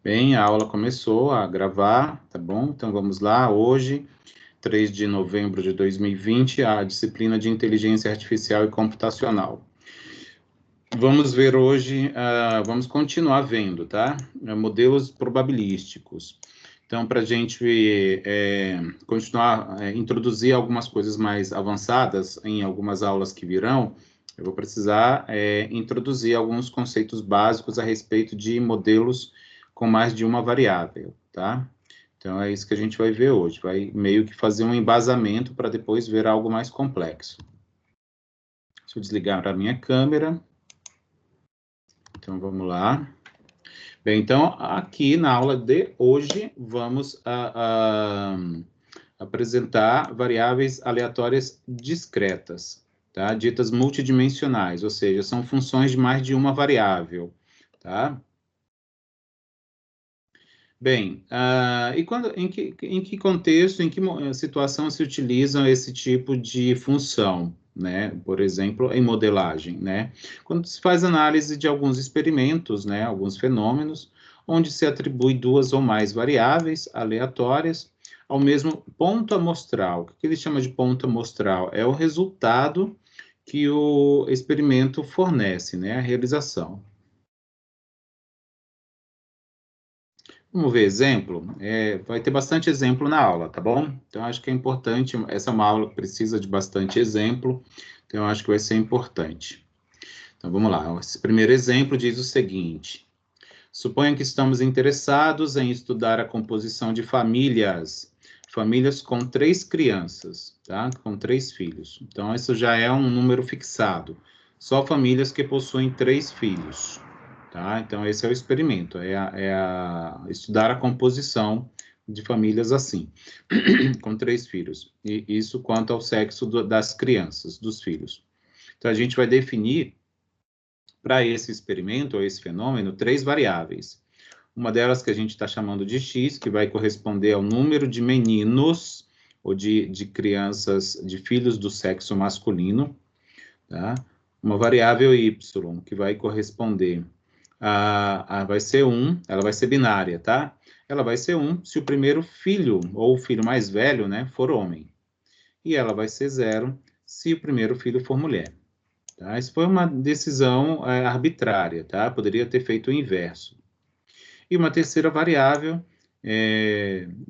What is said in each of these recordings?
Bem, a aula começou a gravar, tá bom? Então vamos lá. Hoje, 3 de novembro de 2020, a disciplina de Inteligência Artificial e Computacional. Vamos ver hoje, vamos continuar vendo, tá? Modelos probabilísticos. Então, para a gente continuar, introduzir algumas coisas mais avançadas em algumas aulas que virão, eu vou precisar introduzir alguns conceitos básicos a respeito de modelos com mais de uma variável, tá? Então, é isso que a gente vai ver hoje. Vai meio que fazer um embasamento para depois ver algo mais complexo. Deixa eu desligar a minha câmera. Então, vamos lá. Bem, então, aqui na aula de hoje, vamos apresentar variáveis aleatórias discretas, tá? Ditas multidimensionais, ou seja, são funções de mais de uma variável, tá? Bem, em que contexto, em que situação se utilizam esse tipo de função, né? Por exemplo, em modelagem, né? Quando se faz análise de alguns experimentos, né? Alguns fenômenos, onde se atribui duas ou mais variáveis aleatórias ao mesmo ponto amostral. O que ele chama de ponto amostral? É o resultado que o experimento fornece, né? A realização. Vamos ver exemplo? Vai ter bastante exemplo na aula, tá bom? Então, acho que é importante, essa é uma aula que precisa de bastante exemplo, então, acho que vai ser importante. Então, vamos lá. Esse primeiro exemplo diz o seguinte: suponha que estamos interessados em estudar a composição de famílias com 3 crianças, tá? Com 3 filhos. Então, isso já é um número fixado. Só famílias que possuem 3 filhos. Tá? Então, esse é o experimento, estudar a composição de famílias assim, com 3 filhos. E isso quanto ao sexo das crianças, dos filhos. Então, a gente vai definir, para esse experimento, ou esse fenômeno, 3 variáveis. Uma delas que a gente está chamando de x, que vai corresponder ao número de meninos, ou de crianças, de filhos do sexo masculino, tá? Uma variável y, que vai corresponder vai ser 1, ela vai ser binária, tá? Ela vai ser 1 se o primeiro filho, ou o filho mais velho, né, for homem. E ela vai ser 0 se o primeiro filho for mulher. Tá? Isso foi uma decisão arbitrária, tá? Poderia ter feito o inverso. E uma terceira variável,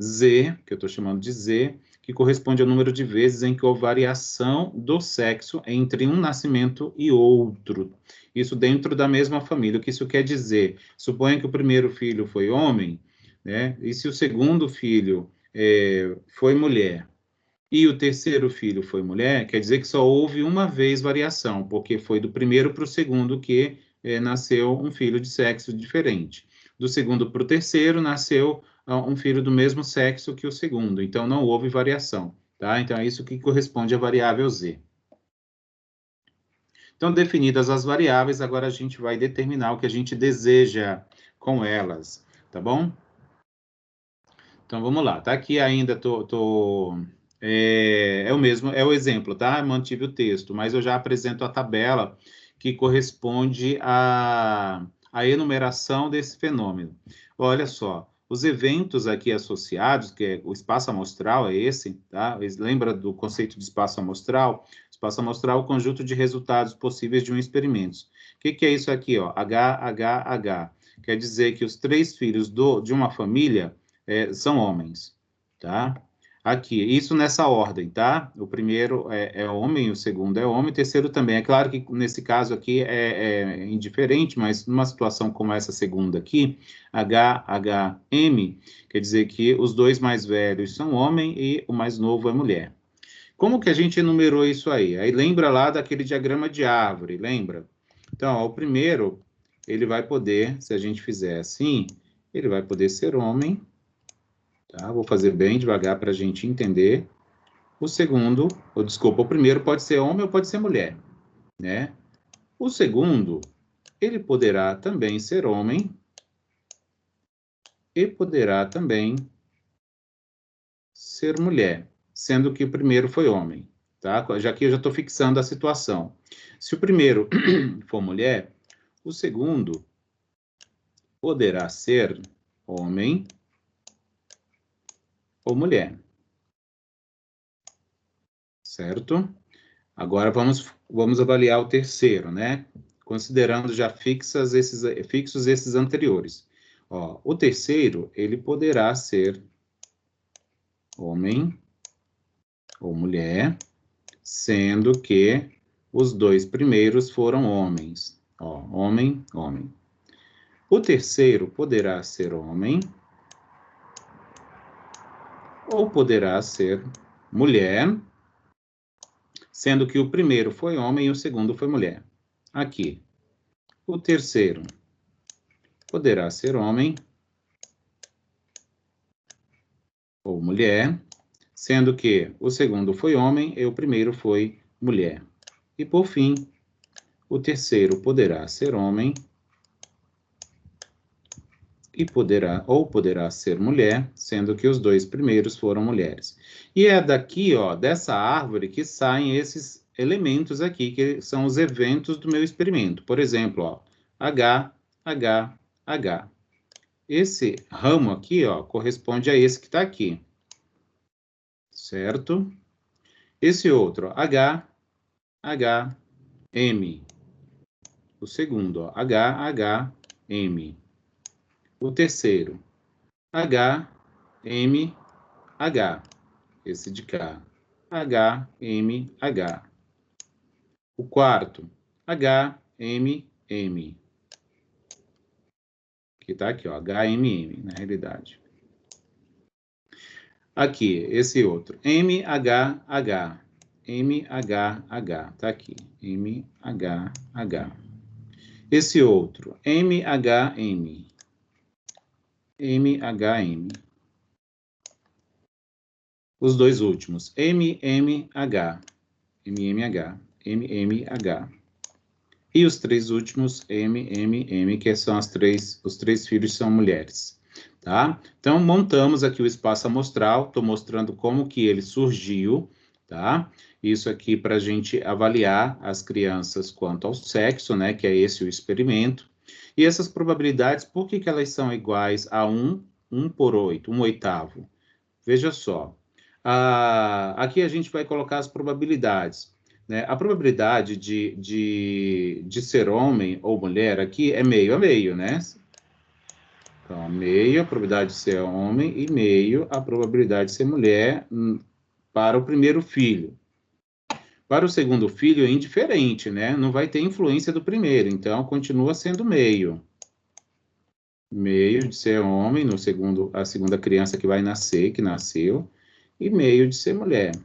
z, que eu estou chamando de z, que corresponde ao número de vezes em que houve variação do sexo entre um nascimento e outro. Isso dentro da mesma família. O que isso quer dizer? Suponha que o primeiro filho foi homem, né? E se o segundo filho foi mulher, e o terceiro filho foi mulher, quer dizer que só houve uma vez variação, porque foi do primeiro para o segundo que nasceu um filho de sexo diferente. Do segundo para o terceiro, nasceu um filho do mesmo sexo que o segundo, então não houve variação, tá? Então é isso que corresponde à variável z. Então, definidas as variáveis, agora a gente vai determinar o que a gente deseja com elas, tá bom? Então, vamos lá. Tá aqui ainda, é o mesmo, é o exemplo, tá? Mantive o texto, mas eu já apresento a tabela que corresponde à enumeração desse fenômeno. Olha só, os eventos aqui associados, que é o espaço amostral, é esse, tá? Lembra do conceito de espaço amostral? Espaço amostral é o conjunto de resultados possíveis de um experimento. O que é isso aqui, ó? H. Quer dizer que os 3 filhos de uma família são homens, tá? Aqui, isso nessa ordem, tá? O primeiro é homem, o segundo é homem, o terceiro também. É claro que nesse caso aqui é indiferente, mas numa situação como essa segunda aqui, HM, quer dizer que os 2 mais velhos são homem e o mais novo é mulher. Como que a gente enumerou isso aí? Aí lembra lá daquele diagrama de árvore, lembra? Então, ó, o primeiro, ele vai poder, se a gente fizer assim, ele vai poder ser homem, tá? Vou fazer bem devagar para a gente entender. O segundo, ou desculpa, o primeiro pode ser homem ou pode ser mulher, né? O segundo, ele poderá também ser homem e poderá também ser mulher, sendo que o primeiro foi homem, tá? Já que eu já estou fixando a situação. Se o primeiro for mulher, o segundo poderá ser homem ou mulher. Certo? Agora vamos avaliar o terceiro, né? Considerando já fixos esses anteriores. Ó, o terceiro, ele poderá ser homem ou mulher, sendo que os dois primeiros foram homens. Ó, homem, homem. O terceiro poderá ser homem ou poderá ser mulher, sendo que o primeiro foi homem e o segundo foi mulher. Aqui, o terceiro poderá ser homem ou mulher, sendo que o segundo foi homem e o primeiro foi mulher. E, por fim, o terceiro poderá ser homem e poderá ser mulher, sendo que os dois primeiros foram mulheres. E é daqui, ó, dessa árvore, que saem esses elementos aqui, que são os eventos do meu experimento. Por exemplo, ó, H, H, H. Esse ramo aqui, ó, corresponde a esse que está aqui. Certo? Esse outro, H, H, M. O segundo, ó, H, H, M. O terceiro, H, M, H. Esse de cá, H, M, H. O quarto, H, M, M. Que tá aqui, ó, H, M, M, na realidade. Aqui, esse outro, M, H, H. M, H, H. Tá aqui, M, H, H. Esse outro, M, H, M. M, H, M. Os dois últimos, M, M, H. M, M, H. M, M, H. E os três últimos, M, M, M, que são os três filhos são mulheres, tá? Então, montamos aqui o espaço amostral, estou mostrando como que ele surgiu, tá? Isso aqui para a gente avaliar as crianças quanto ao sexo, né, que é esse o experimento. E essas probabilidades, por que elas são iguais a 1 por 8, 1/8? Veja só, aqui a gente vai colocar as probabilidades. Né? A probabilidade de ser homem ou mulher aqui é meio a meio, né? Então, meio a probabilidade de ser homem e meio a probabilidade de ser mulher para o primeiro filho. Para o segundo filho é indiferente, né? Não vai ter influência do primeiro, então continua sendo meio. Meio de ser homem no segundo, a segunda criança que vai nascer, que nasceu, e meio de ser mulher.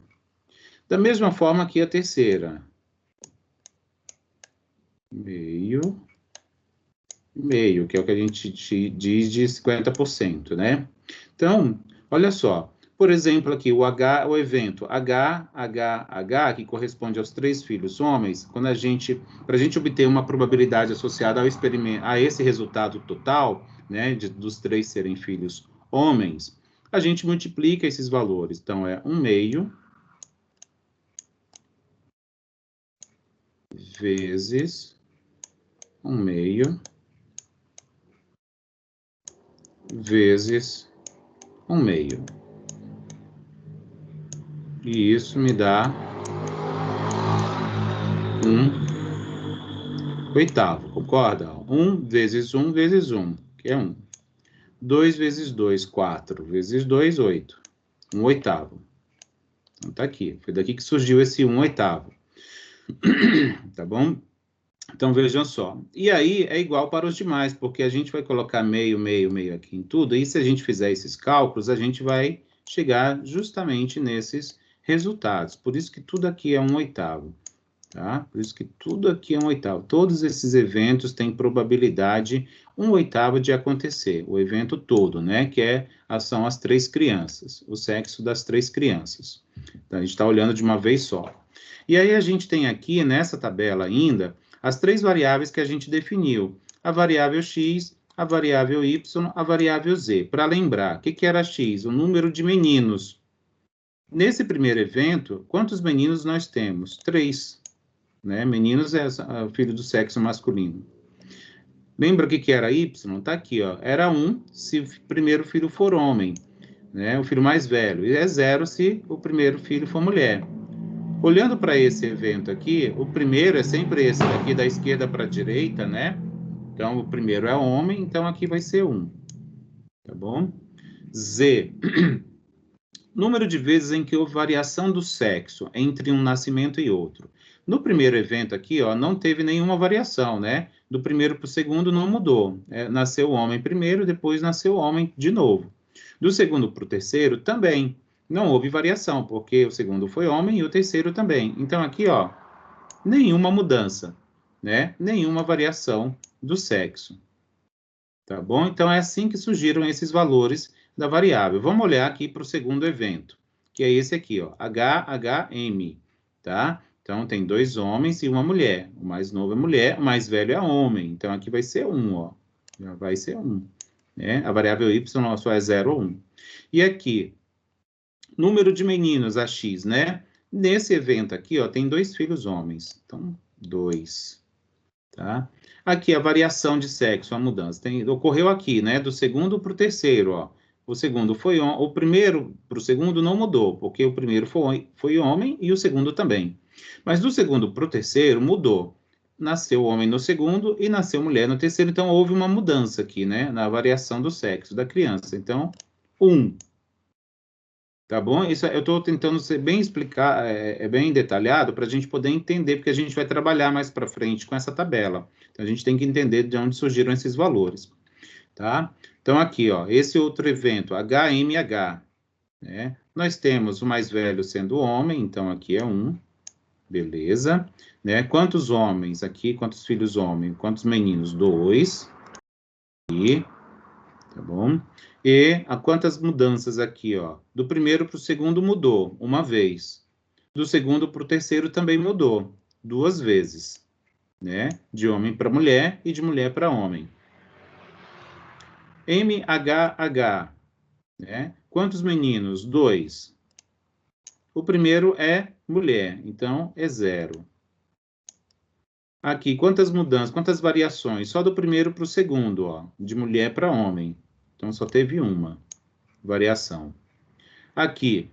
Da mesma forma que a terceira. Meio, que é o que a gente diz de 50%, né? Então, olha só. Por exemplo, aqui o evento H, H, H, que corresponde aos três filhos homens, para a gente obter uma probabilidade associada ao experimento, a esse resultado total, né, dos três serem filhos homens, a gente multiplica esses valores. Então, é 1/2 vezes 1/2 vezes 1/2. E isso me dá 1/8, concorda? 1 vezes 1 vezes 1, que é 1. 2 vezes 2, 4. Vezes 2, 8. 1/8. Então, tá aqui. Foi daqui que surgiu esse 1/8. Tá bom? Então, vejam só. E aí, é igual para os demais, porque a gente vai colocar meio, meio, meio aqui em tudo, e se a gente fizer esses cálculos, a gente vai chegar justamente nesses resultados. Por isso que tudo aqui é 1/8, tá? Por isso que tudo aqui é 1/8. Todos esses eventos têm probabilidade 1/8 de acontecer, o evento todo, né? Que são as três crianças, o sexo das três crianças. Então, a gente está olhando de uma vez só. E aí, a gente tem aqui, nessa tabela ainda, as três variáveis que a gente definiu. A variável x, a variável y, a variável z. Para lembrar, o que era x? O número de meninos. Nesse primeiro evento, quantos meninos nós temos? 3. Né? Meninos é filho do sexo masculino. Lembra o que era y? Está aqui, ó. Era 1 se o primeiro filho for homem, né? O filho mais velho. E é 0 se o primeiro filho for mulher. Olhando para esse evento aqui, o primeiro é sempre esse daqui da esquerda para a direita, né? Então, o primeiro é homem, então aqui vai ser 1. Tá bom? Z. Número de vezes em que houve variação do sexo entre um nascimento e outro. No primeiro evento aqui, ó, não teve nenhuma variação, né? Do primeiro para o segundo não mudou. Nasceu o homem primeiro, depois nasceu o homem de novo. Do segundo para o terceiro também não houve variação, porque o segundo foi homem e o terceiro também. Então aqui, ó, nenhuma mudança, né? Nenhuma variação do sexo. Tá bom? Então é assim que surgiram esses valores da variável. Vamos olhar aqui para o segundo evento, que é esse aqui, ó, HHM, tá? Então, tem 2 homens e uma mulher. O mais novo é mulher, o mais velho é homem. Então, aqui vai ser 1, ó. Já vai ser 1, né? A variável y só é 0 ou 1. E aqui, número de meninos, a x, né? Nesse evento aqui, ó, tem 2 filhos homens. Então, 2, tá? Aqui, a variação de sexo, a mudança. Ocorreu aqui, né? Do segundo para o terceiro, ó. O segundo foi o primeiro para o segundo não mudou, porque o primeiro foi homem e o segundo também. Mas do segundo para o terceiro mudou. Nasceu homem no segundo e nasceu mulher no terceiro, então houve uma mudança aqui, né? Na variação do sexo da criança. Então, 1. Tá bom? Isso eu estou tentando ser bem explicar, bem detalhado para a gente poder entender, porque a gente vai trabalhar mais para frente com essa tabela. Então, a gente tem que entender de onde surgiram esses valores, tá? Então, aqui, ó, esse outro evento, HMH, né? Nós temos o mais velho sendo homem, então aqui é 1, beleza, né? Quantos homens aqui, quantos filhos homens, quantos meninos? 2, e tá bom? E a quantas mudanças aqui, ó? Do primeiro para o segundo mudou, uma vez. Do segundo para o terceiro também mudou, 2 vezes, né? De homem para mulher e de mulher para homem. MHH, né? Quantos meninos? 2. O primeiro é mulher, então é 0. Aqui, quantas mudanças, quantas variações? Só do primeiro para o segundo, ó, de mulher para homem. Então, só teve uma variação. Aqui,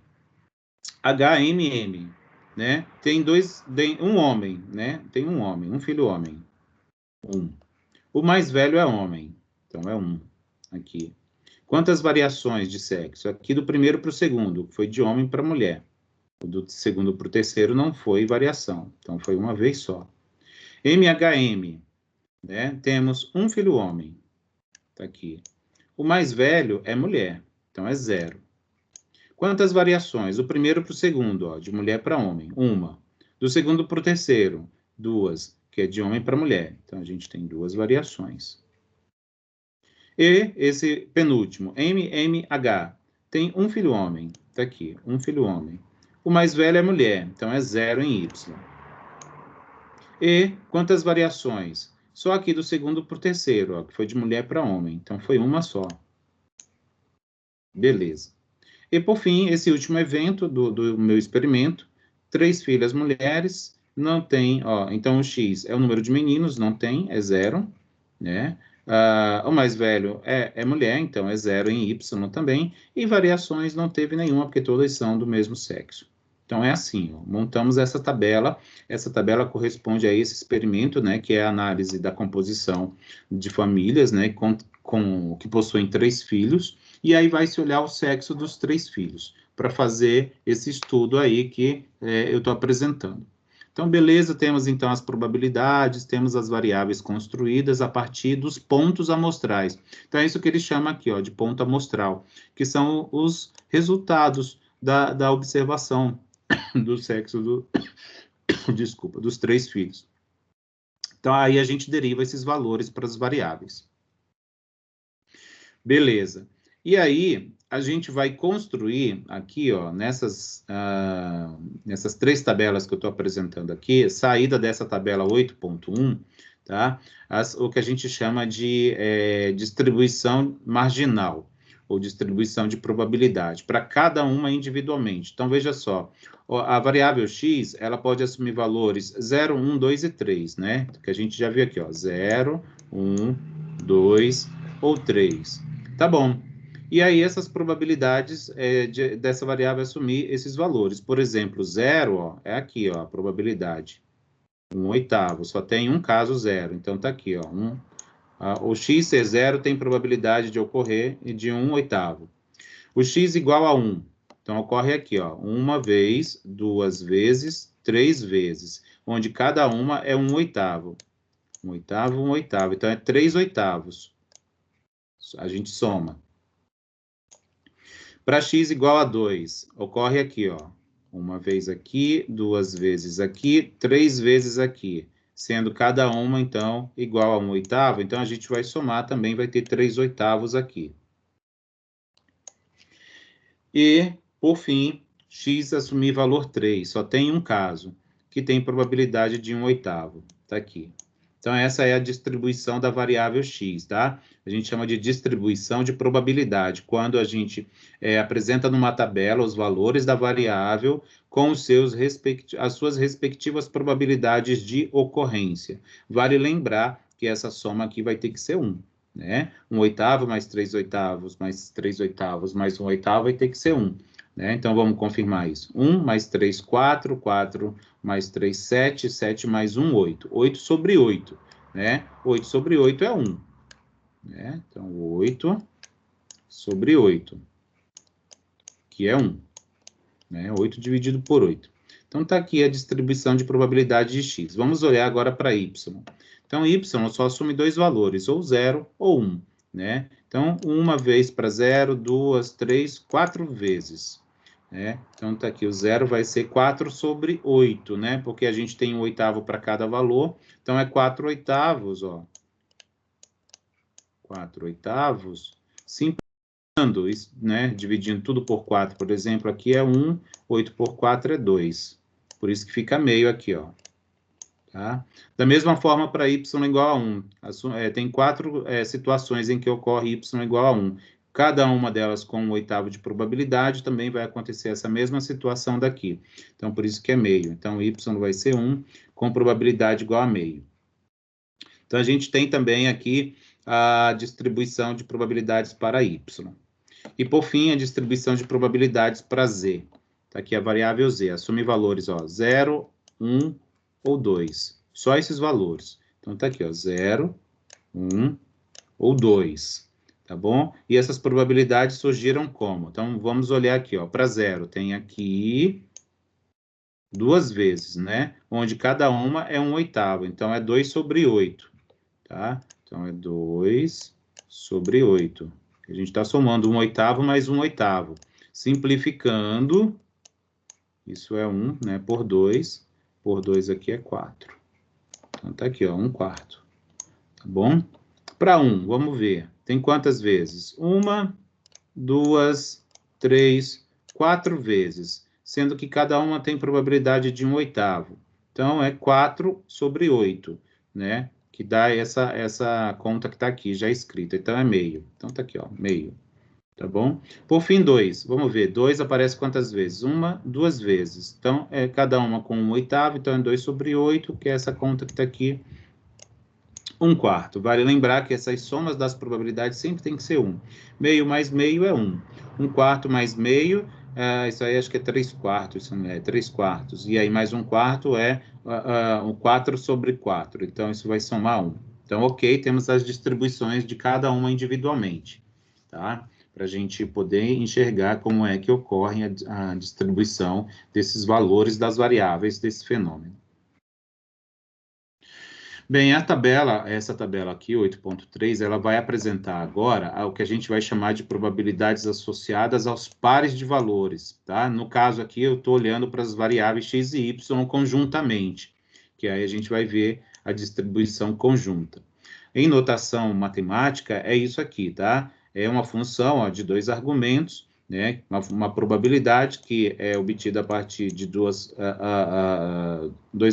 HMM, né? Tem um homem, né? Tem um homem, um filho homem. 1. O mais velho é homem, então é 1 aqui. Quantas variações de sexo? Aqui do primeiro para o segundo, foi de homem para mulher. Do segundo para o terceiro não foi variação, então foi uma vez só. MHM, né? Temos um filho homem, tá aqui. O mais velho é mulher, então é 0. Quantas variações? Do primeiro para o segundo, ó, de mulher para homem, 1. Do segundo para o terceiro, 2, que é de homem para mulher. Então, a gente tem 2 variações. E esse penúltimo, MMH, tem um filho homem. Está aqui, um filho homem. O mais velho é mulher, então é 0 em Y. E quantas variações? Só aqui do segundo para o terceiro, ó, que foi de mulher para homem. Então, foi uma só. Beleza. E, por fim, esse último evento do meu experimento, 3 filhas mulheres, não tem, ó, então o X é o número de meninos, não tem, é 0, né? O mais velho é mulher, então é 0 em Y também, e variações não teve nenhuma, porque todas são do mesmo sexo. Então, é assim, ó, montamos essa tabela corresponde a esse experimento, né, que é a análise da composição de famílias, né, que possuem 3 filhos, e aí vai se olhar o sexo dos 3 filhos, para fazer esse estudo aí que eu estou apresentando. Então, beleza, temos então as probabilidades, temos as variáveis construídas a partir dos pontos amostrais. Então, é isso que ele chama aqui, ó, de ponto amostral, que são os resultados da observação do sexo desculpa, dos 3 filhos. Então, aí a gente deriva esses valores para as variáveis. Beleza. E aí, a gente vai construir aqui, ó, nessas 3 tabelas que eu estou apresentando aqui, saída dessa tabela 8.1, tá? O que a gente chama de distribuição marginal, ou distribuição de probabilidade, para cada uma individualmente. Então, veja só, a variável x, ela pode assumir valores 0, 1, 2 e 3, né? Que a gente já viu aqui, ó, 0, 1, 2 ou 3. Tá bom. E aí, essas probabilidades dessa variável assumir esses valores. Por exemplo, 0, ó, é aqui, ó, a probabilidade. 1/8. Só tem um caso 0. Então, tá aqui, ó. O x ser 0 tem probabilidade de ocorrer de 1/8. O x igual a 1. Então, ocorre aqui, ó. 1 vez, 2 vezes, 3 vezes. Onde cada uma é 1/8. 1/8, 1/8. Então, é 3/8. A gente soma. Para x igual a 2, ocorre aqui, ó. 1 vez aqui, 2 vezes aqui, 3 vezes aqui. Sendo cada uma, então, igual a 1/8. Então, a gente vai somar também, vai ter 3/8 aqui. E, por fim, x assumir valor 3. Só tem um caso, que tem probabilidade de 1/8. Tá aqui. Então, essa é a distribuição da variável x, tá? A gente chama de distribuição de probabilidade, quando a gente apresenta numa tabela os valores da variável com as suas respectivas probabilidades de ocorrência. Vale lembrar que essa soma aqui vai ter que ser 1, né? 1/8 mais 3/8 mais 3/8 mais 1/8 vai ter que ser 1. Né? Então, vamos confirmar isso. 1 mais 3, 4, 4 mais 3, 7, 7 mais 1, 8. 8 sobre 8, né? 8 sobre 8 é 1. Né? Então, 8 sobre 8, que é 1. Né? 8 dividido por 8. Então, está aqui a distribuição de probabilidade de x. Vamos olhar agora para y. Então, y só assume dois valores, ou 0 ou 1. Né? Então, uma vez para 0, 2, 3, 4 vezes. Né? Então, tá aqui, o 0 vai ser 4 sobre 8, né? Porque a gente tem 1/8 para cada valor. Então, é 4/8, ó. 4/8. Simplificando, né? Dividindo tudo por 4, por exemplo, aqui é 1, 8 por 4 é 2. Por isso que fica meio aqui, ó. Tá? Da mesma forma, para y igual a 1. Tem 4 situações em que ocorre y igual a 1. Cada uma delas com 1/8 de probabilidade, também vai acontecer essa mesma situação daqui. Então, por isso que é meio. Então, y vai ser 1 com probabilidade igual a meio. Então, a gente tem também aqui a distribuição de probabilidades para y. E, por fim, a distribuição de probabilidades para z. Está aqui a variável z. Assume valores, ó, 0, 1 ou 2. Só esses valores. Então, está aqui, ó, 0, 1 ou 2. Tá bom? E essas probabilidades surgiram como? Então, vamos olhar aqui, ó, para 0. Tem aqui 2 vezes, né? Onde cada uma é 1/8. Então, é 2 sobre 8. Tá? Então, é 2 sobre 8. A gente está somando 1/8 mais 1/8. Simplificando, isso é 1, né? Por 2. Por 2 aqui é 4. Então, tá aqui, ó, 1/4. Tá bom? Para 1, vamos ver. Tem quantas vezes? 1, 2, 3, 4 vezes. Sendo que cada uma tem probabilidade de 1/8. Então, é 4 sobre 8, né? Que dá essa conta que está aqui, já escrita. Então, é meio. Então, tá aqui, ó, meio. Tá bom? Por fim, 2. Vamos ver. 2 aparece quantas vezes? 1, 2 vezes. Então, cada uma com 1/8. Então, é 2 sobre 8, que é essa conta que está aqui. 1/4. Vale lembrar que essas somas das probabilidades sempre tem que ser 1. Meio mais meio é 1. 1/4 mais meio, isso aí acho que é 3/4, isso não é 3/4. E aí mais 1/4 é 4 sobre 4. Então, isso vai somar 1. Então, ok, temos as distribuições de cada uma individualmente, tá? Para a gente poder enxergar como é que ocorre a distribuição desses valores das variáveis desse fenômeno. Bem, essa tabela aqui, 8.3, ela vai apresentar agora o que a gente vai chamar de probabilidades associadas aos pares de valores, tá? No caso aqui, eu estou olhando para as variáveis x e y conjuntamente, que aí a gente vai ver a distribuição conjunta. Em notação matemática, é isso aqui, tá? É uma função, ó, de dois argumentos, né? Uma probabilidade que é obtida a partir de dois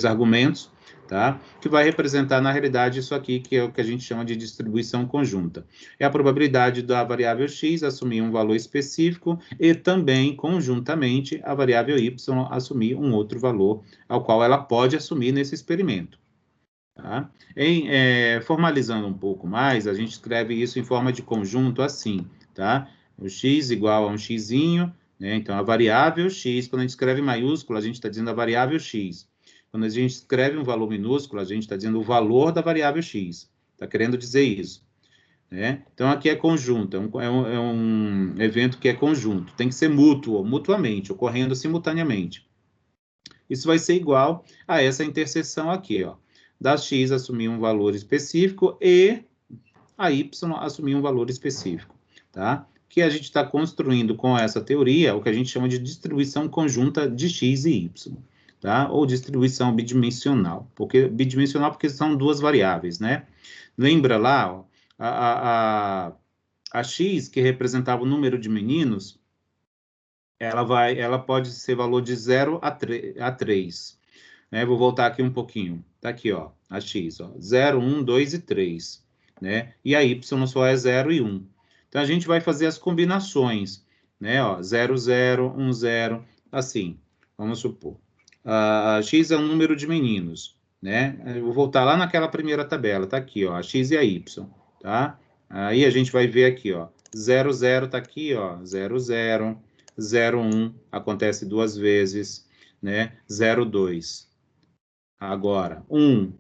argumentos, tá? Que vai representar, na realidade, isso aqui, que é o que a gente chama de distribuição conjunta. É a probabilidade da variável x assumir um valor específico e também, conjuntamente, a variável y assumir um outro valor, ao qual ela pode assumir nesse experimento. Tá? Formalizando um pouco mais, a gente escreve isso em forma de conjunto assim, tá? O x igual a um xzinho, né? Então, a variável x, quando a gente escreve em maiúsculo, a gente está dizendo a variável x. Quando a gente escreve um valor minúsculo, a gente está dizendo o valor da variável x. Está querendo dizer isso, né? Então, aqui é conjunto, é um evento que é conjunto. Tem que ser mútuo, mutuamente, ocorrendo simultaneamente. Isso vai ser igual a essa interseção aqui, ó. Da x assumir um valor específico e a y assumir um valor específico, tá? Que a gente está construindo com essa teoria o que a gente chama de distribuição conjunta de x e y, tá? Ou distribuição bidimensional, porque são duas variáveis, né? Lembra lá, ó, a x, que representava o número de meninos, ela pode ser valor de 0 a 3. Né? Vou voltar aqui um pouquinho. Tá aqui, ó, a x, ó, 0, 1, 2 e 3, né? E a y só é 0 e 1. Então, a gente vai fazer as combinações, né? Ó, 0, 0, 1, 0, assim, vamos supor. A x é um número de meninos, né? Eu vou voltar lá naquela primeira tabela, tá aqui, ó, a x e a y, tá? Aí a gente vai ver aqui, ó, 0, 0 tá aqui, ó, 0, 0, 0, 1 acontece duas vezes, né? 0, 2. Agora, 1,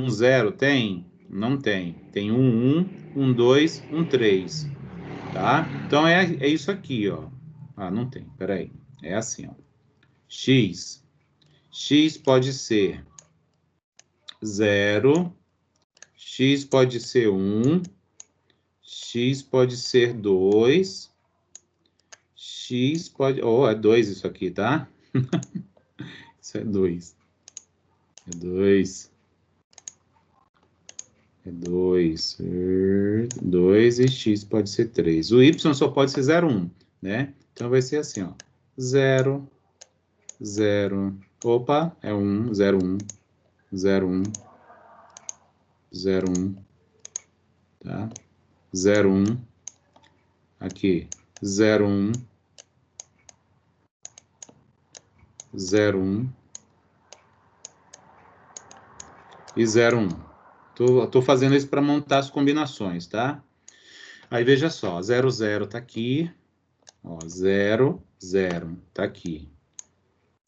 0 tem? Não tem. Tem 1, 2, 3, tá? Então, é isso aqui, ó. Ah, não tem, peraí. É assim, ó. X. X pode ser 0, X pode ser 1, X pode ser 2, X pode... Oh, é 2 isso aqui, tá? Isso é 2. É 2. É 2. 2 e x pode ser 3. O y só pode ser 0, 1, né? Então vai ser assim, ó. 0, 0. Opa, é 1, 0, 1, 0, 1, 0, 1, tá? 0, 1. Aqui, 0, 1, 0, 1 e 0, 1. Tô fazendo isso para montar as combinações, tá? Aí veja só, 0, 0 tá aqui, ó, 0, 0 tá aqui.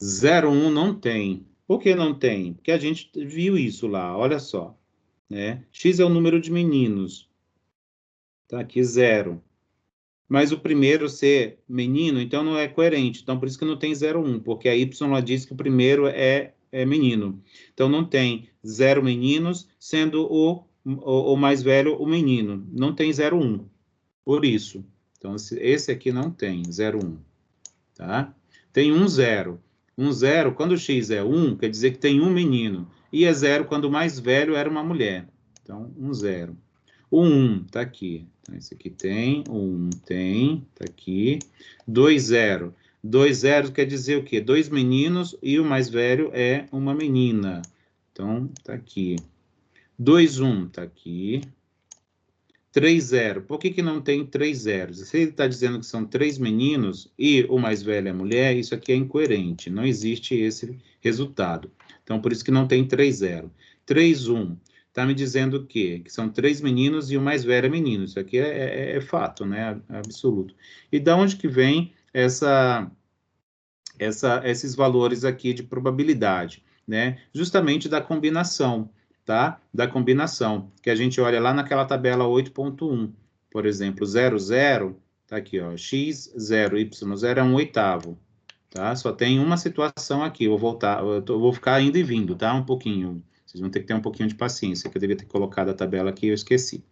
0, 1 não tem. Por que não tem? Porque a gente viu isso lá, olha só, né? X é o número de meninos, tá aqui 0. Mas o primeiro ser menino, então não é coerente. Então, por isso que não tem 0, 1, porque a Y ela diz que o primeiro é menino. Então, não tem 0 meninos, sendo o mais velho o menino. Não tem 0, 1, por isso. Então, esse aqui não tem 0, 1, tá? Tem 1, 0. 1, 0, quando o x é 1, quer dizer que tem um menino. E é 0 quando o mais velho era uma mulher. Então, 1, 0. O 1 está aqui. Então, esse aqui tem, o 1 tem, está aqui. 2, 0. 2, 0 quer dizer o quê? Dois meninos e o mais velho é uma menina. Então, está aqui. 2, 1 está aqui. 3, 0. Por que não tem 3 zeros? Se ele está dizendo que são 3 meninos e o mais velho é mulher, isso aqui é incoerente. Não existe esse resultado. Então, por isso que não tem 3, 0. 3, 1. Está me dizendo o quê? Que são 3 meninos e o mais velho é menino. Isso aqui é fato, né? É absoluto. E da onde que vem esses valores aqui de probabilidade, né? Justamente da combinação, tá? Da combinação, que a gente olha lá naquela tabela 8.1, por exemplo, 0, 0, tá aqui, ó, x, 0, y, 0 é 1/8, tá? Só tem uma situação aqui, eu vou voltar, vou ficar indo e vindo, tá? Um pouquinho, vocês vão ter que ter um pouquinho de paciência, que eu devia ter colocado a tabela aqui, eu esqueci.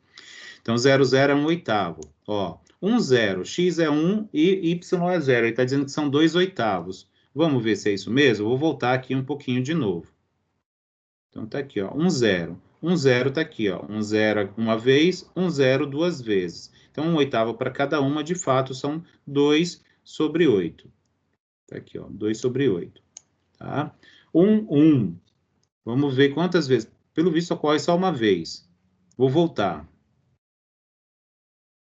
Então, 0, 0 é 1/8, ó. 1, 0, x é 1 e y é 0. Ele está dizendo que são 2/8. Vamos ver se é isso mesmo? Eu vou voltar aqui um pouquinho de novo. Então, tá aqui, ó, 1, 0. 1, 0 tá aqui, ó. 1, 0 uma vez, 1, 0 duas vezes. Então, 1/8 para cada uma, de fato, são 2/8. Tá aqui, ó, 2/8. Tá? 1, 1. Vamos ver quantas vezes. Pelo visto, ocorre só uma vez. Vou voltar.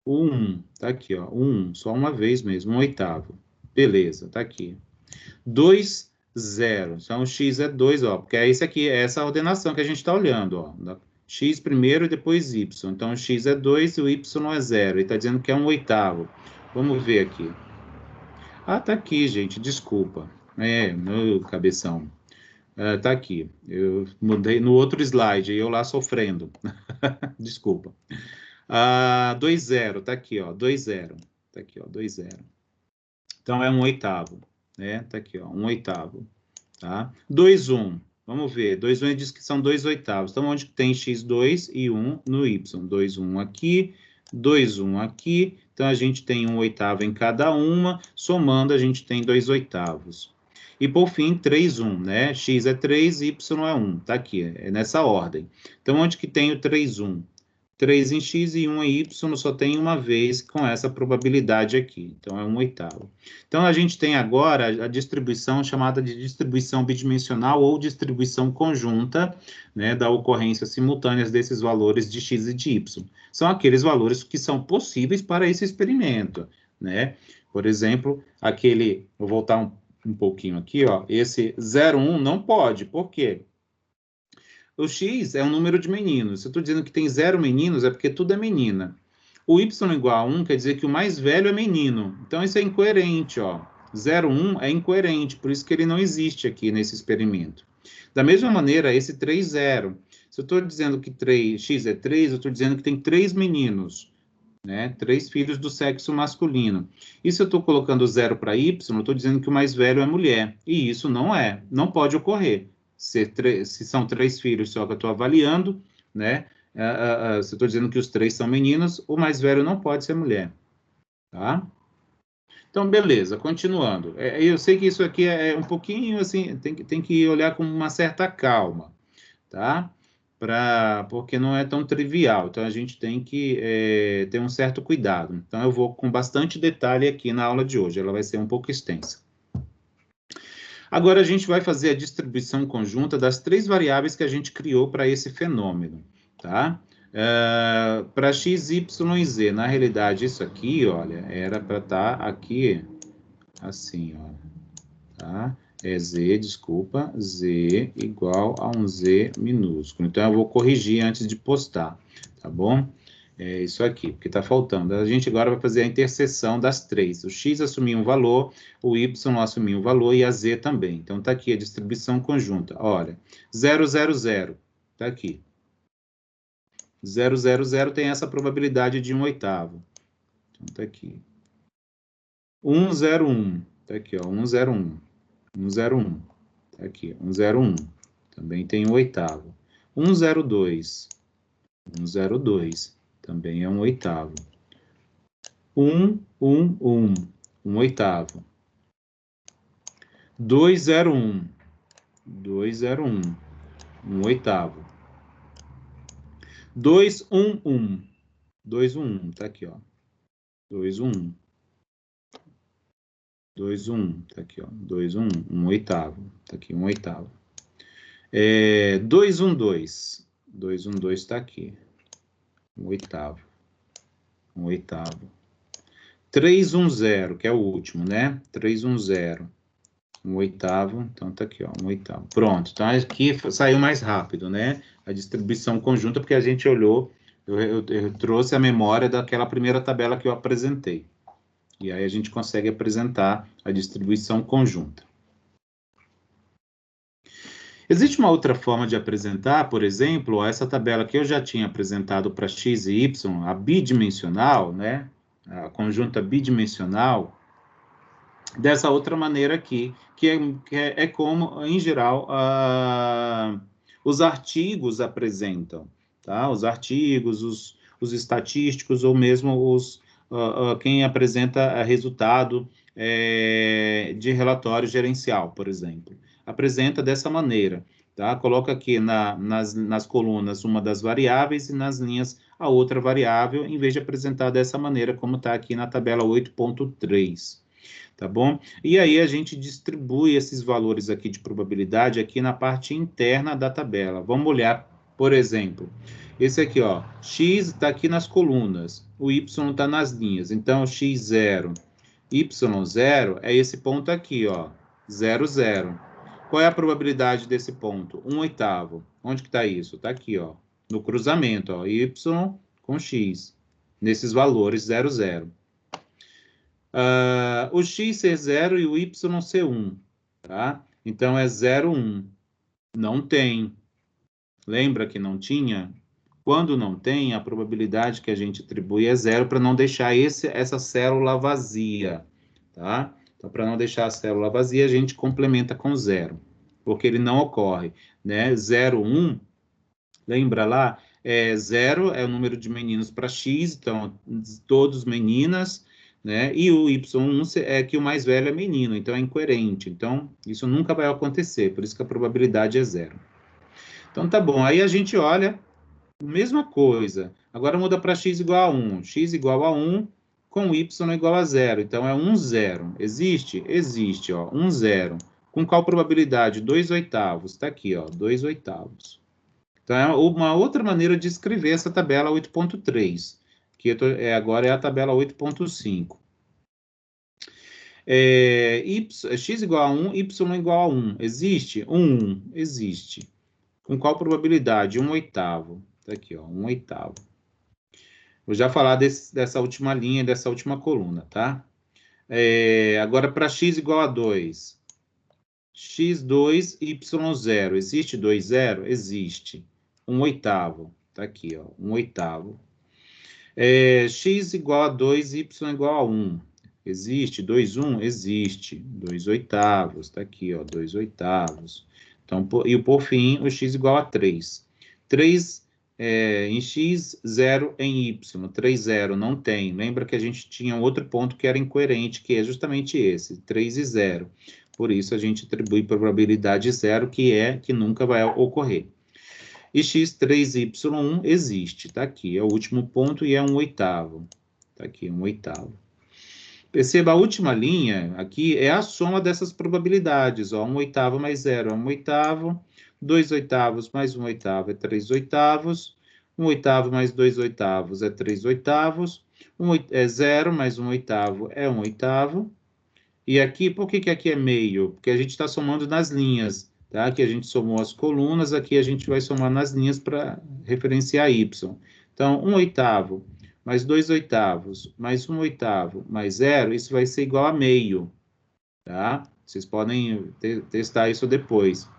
O 1, tá aqui, ó. 1, só uma vez mesmo, 1/8. Beleza, tá aqui. 2, 0. Então, o x é 2, ó, porque é esse aqui, é essa ordenação que a gente está olhando, ó. X primeiro e depois y. Então, o x é 2 e o y é 0. Ele está dizendo que é 1/8. Vamos ver aqui. Ah, tá aqui, gente, desculpa. Meu cabeção. Tá aqui. Eu mudei no outro slide, eu lá sofrendo. Desculpa. 2,0, tá aqui, ó, 2,0. Tá aqui, ó, 2,0. Então, é 1/8, né? Tá aqui, ó, 1/8, tá? 2,1. Vamos ver, 2,1 diz que são 2/8. Então, onde tem x2 e 1 no y? 2,1 aqui, 2,1 aqui. Então, a gente tem 1/8 em cada uma. Somando, a gente tem 2/8. E, por fim, 3,1, né? X é 3, y é 1. Tá aqui, é nessa ordem. Então, onde que tem o 3,1? 3 em x e 1 em y só tem uma vez com essa probabilidade aqui. Então, é 1/8. Então, a gente tem agora a distribuição chamada de distribuição bidimensional ou distribuição conjunta, né, da ocorrência simultâneas desses valores de x e de y. São aqueles valores que são possíveis para esse experimento, né? Por exemplo, aquele, vou voltar um pouquinho aqui, ó, esse 0,1 não pode, por quê? O x é um número de meninos. Se eu estou dizendo que tem 0 meninos, é porque tudo é menina. O y igual a 1 quer dizer que o mais velho é menino. Então, isso é incoerente, ó. 0,1 é incoerente, por isso que ele não existe aqui nesse experimento. Da mesma maneira, esse 3,0. Se eu estou dizendo que x é 3, eu estou dizendo que tem 3 meninos, né? 3 filhos do sexo masculino. E se eu estou colocando 0 para y, eu estou dizendo que o mais velho é mulher. E isso não pode ocorrer. Se são 3 filhos só que eu estou avaliando, né? Se eu estou dizendo que os 3 são meninos, o mais velho não pode ser mulher, tá? Então, beleza, continuando. Eu sei que isso aqui é um pouquinho assim, tem que olhar com uma certa calma, tá? Porque não é tão trivial, então a gente tem que ter um certo cuidado. Então, eu vou com bastante detalhe aqui na aula de hoje, ela vai ser um pouco extensa. Agora, a gente vai fazer a distribuição conjunta das 3 variáveis que a gente criou para esse fenômeno, tá? Para x, y e z. Na realidade, isso aqui, olha, era para estar aqui, assim, ó, tá? Desculpa, z igual a um z minúsculo. Então, eu vou corrigir antes de postar, tá bom? É isso aqui, porque está faltando. A gente agora vai fazer a interseção das 3. O x assumir um valor, o y assumir um valor e a z também. Então, está aqui a distribuição conjunta. Olha, 0, 0, 0. Está aqui. 0, 0, 0 tem essa probabilidade de 1/8. Então, está aqui. 1, 0, 1. Está aqui, ó, 1, 0, 1. 1, 0, 1. Está aqui, 1, 0, 1. Também tem 1/8. 1, 0, 2. 1, 0, 2. Também é 1/8. 1, 1, 1. 1/8. 2, 0, 1. 2, 0, 1. 1/8. 2, 1, 1. 2, 1, 1. Tá aqui, ó. 2, 1, 1. 2, 1, 1. Tá aqui, ó. 2, 1, 1. 1/8. Tá aqui, 1/8. 2, 1, 2. 2, 1, 2 tá aqui. 1/8. 1/8. 3, 1, 0, que é o último, né? 3, 1, 0. 1/8, então tá aqui, ó, 1/8. Pronto, então aqui saiu mais rápido, né? A distribuição conjunta, porque a gente olhou, eu trouxe a memória daquela primeira tabela que eu apresentei. E aí a gente consegue apresentar a distribuição conjunta. Existe uma outra forma de apresentar, por exemplo, essa tabela que eu já tinha apresentado para x e y, a bidimensional, né? A conjunta bidimensional, dessa outra maneira aqui, que é como, em geral, os artigos apresentam, tá? Os artigos, os estatísticos, ou mesmo quem apresenta resultado de relatório gerencial, por exemplo. Apresenta dessa maneira, tá? Coloca aqui nas colunas uma das variáveis e nas linhas a outra variável, em vez de apresentar dessa maneira, como está aqui na tabela 8.3. Tá bom? E aí a gente distribui esses valores aqui de probabilidade aqui na parte interna da tabela. Vamos olhar, por exemplo, esse aqui, ó, x está aqui nas colunas, o y está nas linhas. Então, x0, y0 é esse ponto aqui, ó, 0, 0. Qual é a probabilidade desse ponto? 1/8. Onde que está isso? Está aqui, ó, no cruzamento, ó, y com x, nesses valores 0, 0. O x ser 0 e o y ser 1, tá? Então, é 0, 1. Não tem. Lembra que não tinha? Quando não tem, a probabilidade que a gente atribui é 0 para não deixar essa célula vazia, tá? Então, para não deixar a célula vazia, a gente complementa com 0, porque ele não ocorre, né? 0, 1, lembra lá? 0 é o número de meninos para x, então, todos meninas, né? E o y1 é que o mais velho é menino, então é incoerente. Então, isso nunca vai acontecer, por isso que a probabilidade é 0. Então, tá bom. Aí a gente olha, mesma coisa. Agora muda para x igual a 1. X igual a 1 com y igual a 0. Então, é 1, 0. Existe? Existe, ó. 1, 0. Com qual probabilidade? 2/8. Está aqui, ó. 2/8. Então, é uma outra maneira de escrever essa tabela 8.3, que agora é a tabela 8.5. X igual a 1, y igual a 1. Existe? 1. Existe. Com qual probabilidade? 1/8. Tá aqui, ó, 1/8. Vou já falar dessa última linha, dessa última coluna, tá? Agora, para x igual a 2. x2, y0. Existe 2, 0? Existe. 1/8. Tá aqui, ó, 1/8. X igual a 2, y igual a 1. Existe 2, 1? Existe. 2/8. Tá aqui, ó, 2/8. Então, e por fim, o x igual a 3. 3 em x, 0 em y. 3, 0 não tem. Lembra que a gente tinha outro ponto que era incoerente, que é justamente esse, 3 e 0. Por isso, a gente atribui probabilidade 0, que nunca vai ocorrer. E x3y1 existe, tá aqui, é o último ponto e é 1/8. Tá aqui, 1/8. Perceba, a última linha aqui é a soma dessas probabilidades, ó, 1/8 mais 0 é 1/8, 2/8 mais 1/8 é 3/8, 1/8 mais 2/8 é 3/8, 0 mais 1/8 é 1/8, e aqui, por que aqui é meio? Porque a gente está somando nas linhas, tá? Aqui a gente somou as colunas, aqui a gente vai somar nas linhas para referenciar y. Então, 1/8 mais 2/8 mais 1/8 mais 0, isso vai ser igual a meio, tá? Vocês podem testar isso depois.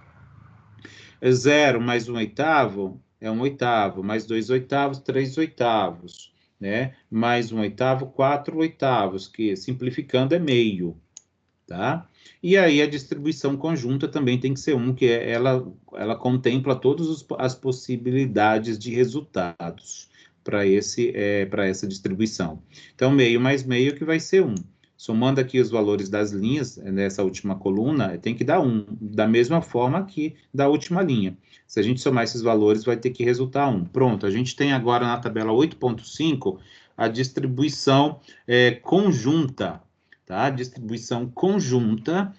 0 mais 1/8 é 1/8, mais 2/8, 3/8, né? Mais 1/8, 4/8, que simplificando é meio, tá? E aí a distribuição conjunta também tem que ser 1, que ela contempla todas as possibilidades de resultados para essa distribuição. Então, meio mais meio que vai ser 1. Somando aqui os valores das linhas, nessa última coluna, tem que dar 1, da mesma forma que da última linha. Se a gente somar esses valores, vai ter que resultar 1. Pronto, a gente tem agora na tabela 8.5 a distribuição conjunta, tá? Distribuição conjunta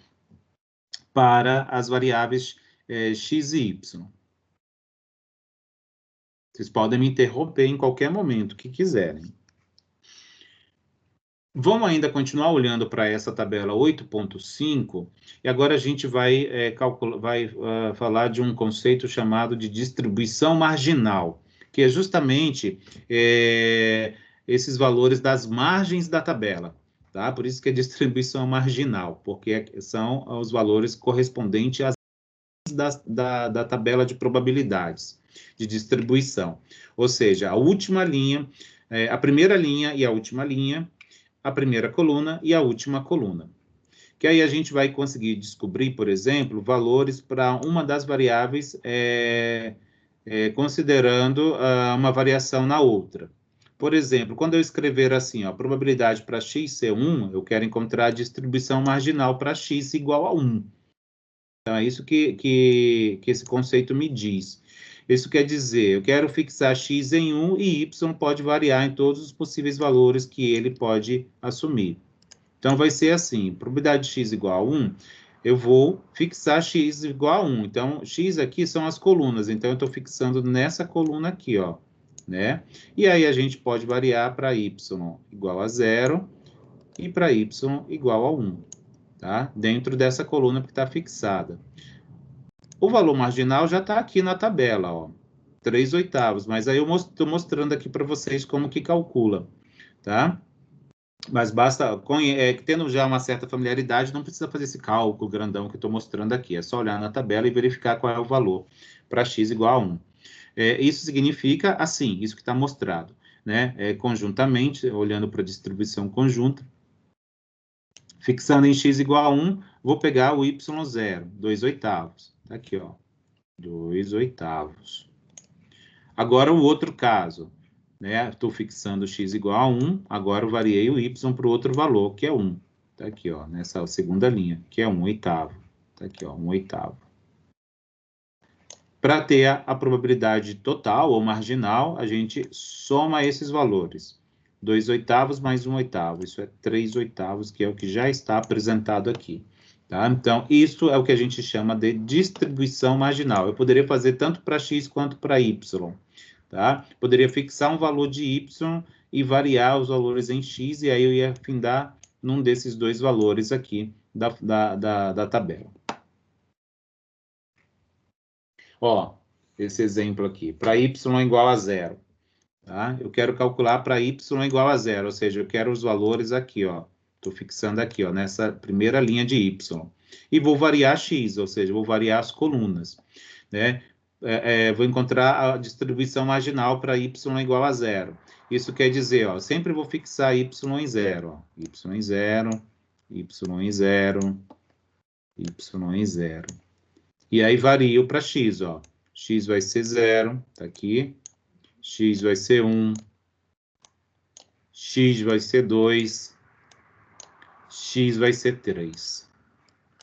para as variáveis x e y. Vocês podem me interromper em qualquer momento que quiserem. Vamos ainda continuar olhando para essa tabela 8.5, e agora a gente vai falar de um conceito chamado de distribuição marginal, que é justamente esses valores das margens da tabela. Tá? Por isso que é distribuição marginal, porque são os valores correspondentes às da tabela de probabilidades de distribuição. Ou seja, a última linha, a primeira linha e a última linha, a primeira coluna e a última coluna. Que aí a gente vai conseguir descobrir, por exemplo, valores para uma das variáveis considerando uma variação na outra. Por exemplo, quando eu escrever assim, ó, a probabilidade para x ser 1, eu quero encontrar a distribuição marginal para x igual a 1. Então, é isso que esse conceito me diz. Isso quer dizer, eu quero fixar x em 1 e y pode variar em todos os possíveis valores que ele pode assumir. Então, vai ser assim, probabilidade de x igual a 1, eu vou fixar x igual a 1. Então, x aqui são as colunas, então eu estou fixando nessa coluna aqui, ó, né? E aí a gente pode variar para y igual a 0 e para y igual a 1, tá? Dentro dessa coluna que está fixada. O valor marginal já está aqui na tabela, ó, 3/8, mas aí eu estou mostrando aqui para vocês como que calcula, tá? Mas basta, tendo já uma certa familiaridade, não precisa fazer esse cálculo grandão que eu estou mostrando aqui, é só olhar na tabela e verificar qual é o valor para x igual a 1. Isso significa, assim, isso que está mostrado, né? Conjuntamente, olhando para a distribuição conjunta, fixando em x igual a 1, vou pegar o y0, 2/8. Tá aqui, ó, 2/8. Agora, o outro caso, né? Estou fixando x igual a 1, agora eu variei o y para o outro valor, que é 1. Tá aqui, ó, nessa segunda linha, que é 1/8. Tá aqui, ó, 1/8. Para ter a probabilidade total ou marginal, a gente soma esses valores. 2/8 mais 1/8, isso é 3/8, que é o que já está apresentado aqui. Tá? Então, isso é o que a gente chama de distribuição marginal. Eu poderia fazer tanto para x quanto para y. Tá? Poderia fixar um valor de y e variar os valores em x, e aí eu ia findar num desses dois valores aqui da tabela. Ó, esse exemplo aqui, para y igual a 0. Tá? Eu quero calcular para y igual a 0, ou seja, eu quero os valores aqui, ó. Estou fixando aqui, ó, nessa primeira linha de y. E vou variar x, ou seja, vou variar as colunas, né? Vou encontrar a distribuição marginal para y igual a 0. Isso quer dizer, ó, sempre vou fixar y em 0, ó. Y em 0, y em 0, y em 0. E aí vario para x, ó. X vai ser 0, tá aqui. X vai ser 1. X vai ser 2. X vai ser 3.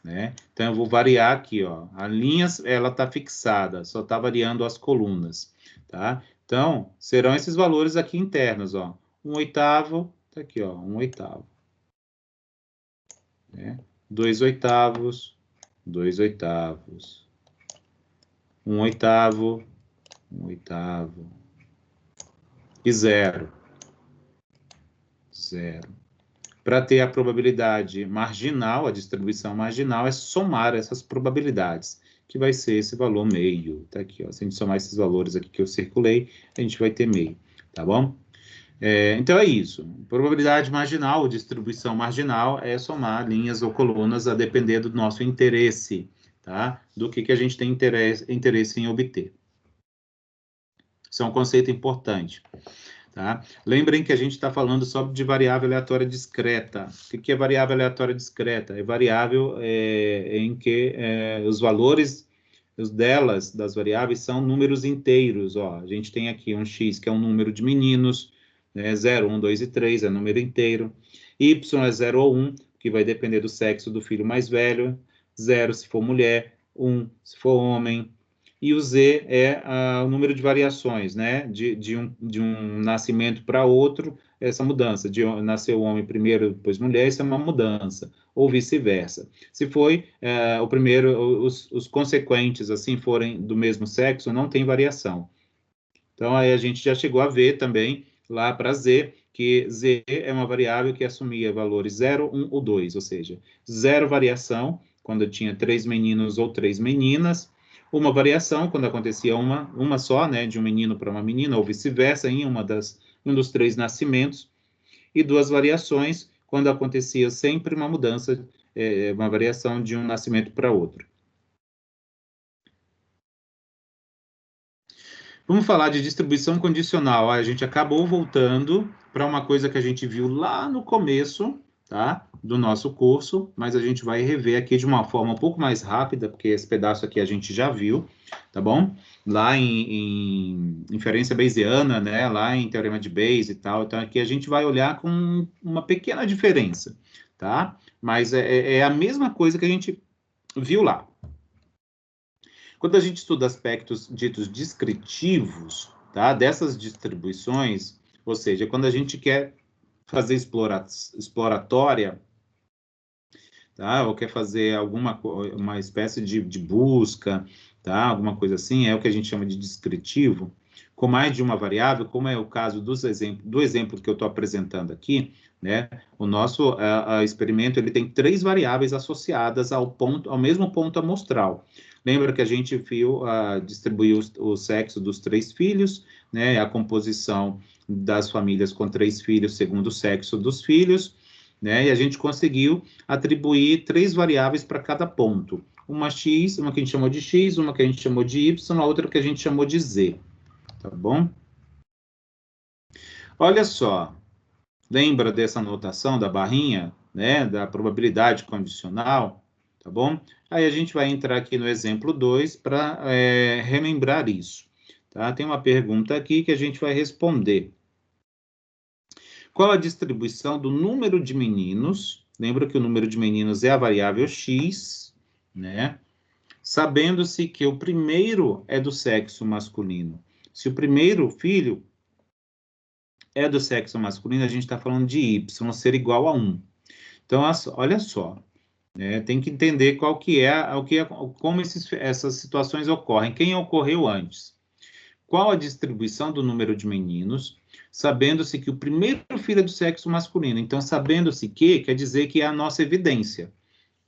Né? Então, eu vou variar aqui, ó. A linha, ela está fixada, só está variando as colunas, tá? Então, serão esses valores aqui internos, ó. 1/8, tá aqui, ó, 1/8. Né? 2/8, 2/8. 1/8, 1/8. E 0. 0. Para ter a probabilidade marginal, a distribuição marginal, é somar essas probabilidades, que vai ser esse valor meio. Tá aqui, ó. Se a gente somar esses valores aqui que eu circulei, a gente vai ter meio, tá bom? Então é isso. Probabilidade marginal, ou distribuição marginal, é somar linhas ou colunas a depender do nosso interesse, tá? Do que a gente tem interesse em obter. Isso é um conceito importante. Tá? Lembrem que a gente está falando só de variável aleatória discreta. O que é variável aleatória discreta? É variável em que os valores das variáveis, são números inteiros. Ó. A gente tem aqui um x, que é um número de meninos, né? 0, 1, 2 e 3 é número inteiro. Y é 0 ou 1, que vai depender do sexo do filho mais velho. 0 se for mulher, 1 se for homem. E o Z é o número de variações, né? De um nascimento para outro, essa mudança. Nasceu o homem primeiro, depois mulher, isso é uma mudança. Ou vice-versa. Se foi o primeiro, os consequentes, assim, forem do mesmo sexo, não tem variação. Então, aí a gente já chegou a ver também, lá para Z, que Z é uma variável que assumia valores 0, 1 ou 2, ou seja, 0 variação, quando eu tinha 3 meninos ou 3 meninas, uma variação, quando acontecia uma só, né, de um menino para uma menina, ou vice-versa, em um dos 3 nascimentos, e 2 variações, quando acontecia sempre uma mudança, uma variação de um nascimento para outro. Vamos falar de distribuição condicional. A gente acabou voltando para uma coisa que a gente viu lá no começo, tá? Do nosso curso, mas a gente vai rever aqui de uma forma um pouco mais rápida, porque esse pedaço aqui a gente já viu, tá bom? Lá em inferência bayesiana, né? Lá em teorema de Bayes e tal. Então, aqui a gente vai olhar com uma pequena diferença, tá? Mas é a mesma coisa que a gente viu lá. Quando a gente estuda aspectos ditos descritivos, tá, dessas distribuições, ou seja, quando a gente quer fazer exploratória, tá, ou quer fazer uma espécie de busca, tá, alguma coisa assim, é o que a gente chama de descritivo, com mais de uma variável, como é o caso do exemplo que eu estou apresentando aqui, né, o nosso experimento ele tem 3 variáveis associadas ao mesmo ponto amostral. Lembra que a gente viu, distribuiu o sexo dos 3 filhos, né? A composição das famílias com 3 filhos segundo o sexo dos filhos, né? E a gente conseguiu atribuir 3 variáveis para cada ponto. Uma x, uma que a gente chamou de x, uma que a gente chamou de y, a outra que a gente chamou de z, tá bom? Olha só, lembra dessa notação da barrinha, né, da probabilidade condicional, tá bom? Aí a gente vai entrar aqui no exemplo 2 para relembrar isso, tá? Tem uma pergunta aqui que a gente vai responder. Qual a distribuição do número de meninos? Lembra que o número de meninos é a variável x, né? Sabendo-se que o primeiro é do sexo masculino. Se o primeiro filho é do sexo masculino, a gente está falando de y ser igual a 1. Então, olha só, né, tem que entender qual que é, como essas situações ocorrem, quem ocorreu antes. Qual a distribuição do número de meninos, sabendo-se que o primeiro filho é do sexo masculino. Então, sabendo-se que, quer dizer que é a nossa evidência,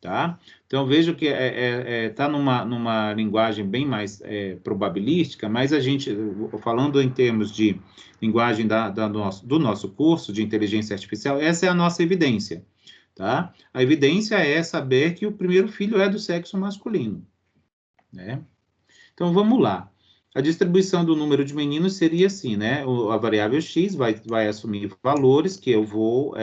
tá? Então, vejo que está numa linguagem bem mais probabilística, mas a gente, falando em termos de linguagem do nosso curso de inteligência artificial, essa é a nossa evidência, tá? A evidência é saber que o primeiro filho é do sexo masculino, né? Então, vamos lá. A distribuição do número de meninos seria assim, né? A variável x vai assumir valores que eu vou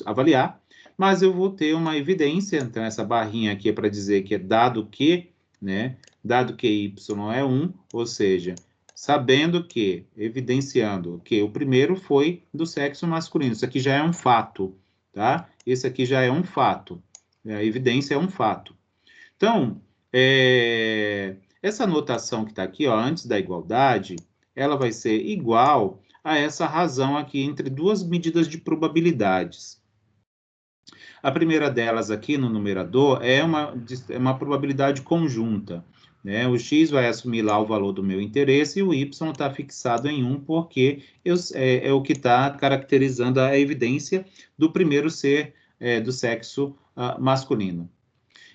avaliar, mas eu vou ter uma evidência, então essa barrinha aqui é para dizer que é dado que, né? Dado que y é 1, ou seja, sabendo que, evidenciando que o primeiro foi do sexo masculino. Isso aqui já é um fato, tá? Esse aqui já é um fato. A evidência é um fato. Então, essa notação que está aqui, ó, antes da igualdade, ela vai ser igual a essa razão aqui entre duas medidas de probabilidades. A primeira delas aqui no numerador é uma probabilidade conjunta, né? O x vai assumir lá o valor do meu interesse e o y está fixado em 1 porque é o que está caracterizando a evidência do primeiro ser do sexo masculino.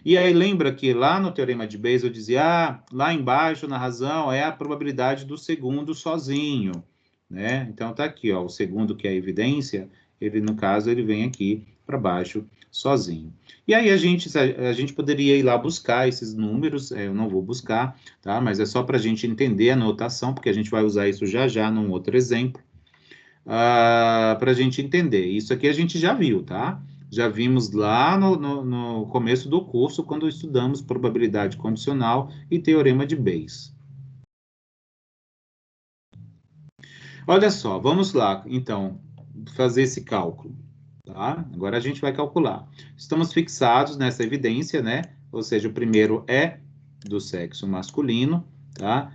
E aí lembra que lá no teorema de Bayes eu dizia, lá embaixo na razão é a probabilidade do segundo sozinho, né? Então tá aqui, ó, o segundo que é a evidência, ele no caso ele vem aqui para baixo sozinho. E aí a gente poderia ir lá buscar esses números, eu não vou buscar, tá? Mas é só para a gente entender a notação, porque a gente vai usar isso já já num outro exemplo, para a gente entender. Isso aqui a gente já viu, tá? Já vimos lá no começo do curso, quando estudamos probabilidade condicional e teorema de Bayes. Olha só, vamos lá, então, fazer esse cálculo, tá? Agora a gente vai calcular. Estamos fixados nessa evidência, né? Ou seja, o primeiro é do sexo masculino, tá?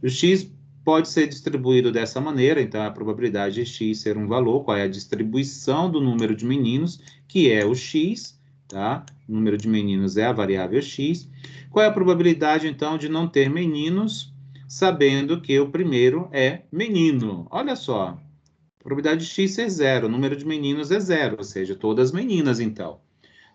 O x pode ser distribuído dessa maneira, então a probabilidade de x ser um valor, qual é a distribuição do número de meninos, que é o x, tá? O número de meninos é a variável x. Qual é a probabilidade, então, de não ter meninos, sabendo que o primeiro é menino? Olha só, a probabilidade de x ser zero, o número de meninos é zero, ou seja, todas meninas, então.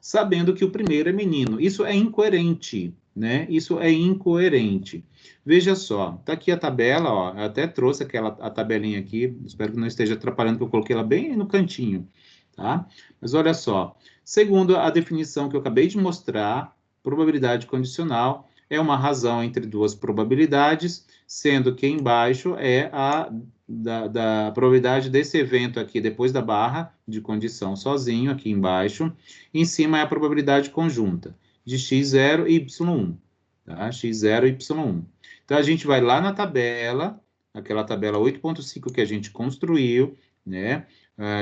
Sabendo que o primeiro é menino. Isso é incoerente, né? Isso é incoerente. Veja só, tá aqui a tabela, ó, eu até trouxe a tabelinha aqui, espero que não esteja atrapalhando, porque eu coloquei ela bem no cantinho, tá? Mas olha só, segundo a definição que eu acabei de mostrar, probabilidade condicional é uma razão entre duas probabilidades, sendo que embaixo é a da probabilidade desse evento aqui, depois da barra de condição sozinho, aqui embaixo. Em cima é a probabilidade conjunta de x0 e y1, tá? x0 e y1. Então, a gente vai lá na tabela, aquela tabela 8.5 que a gente construiu, né?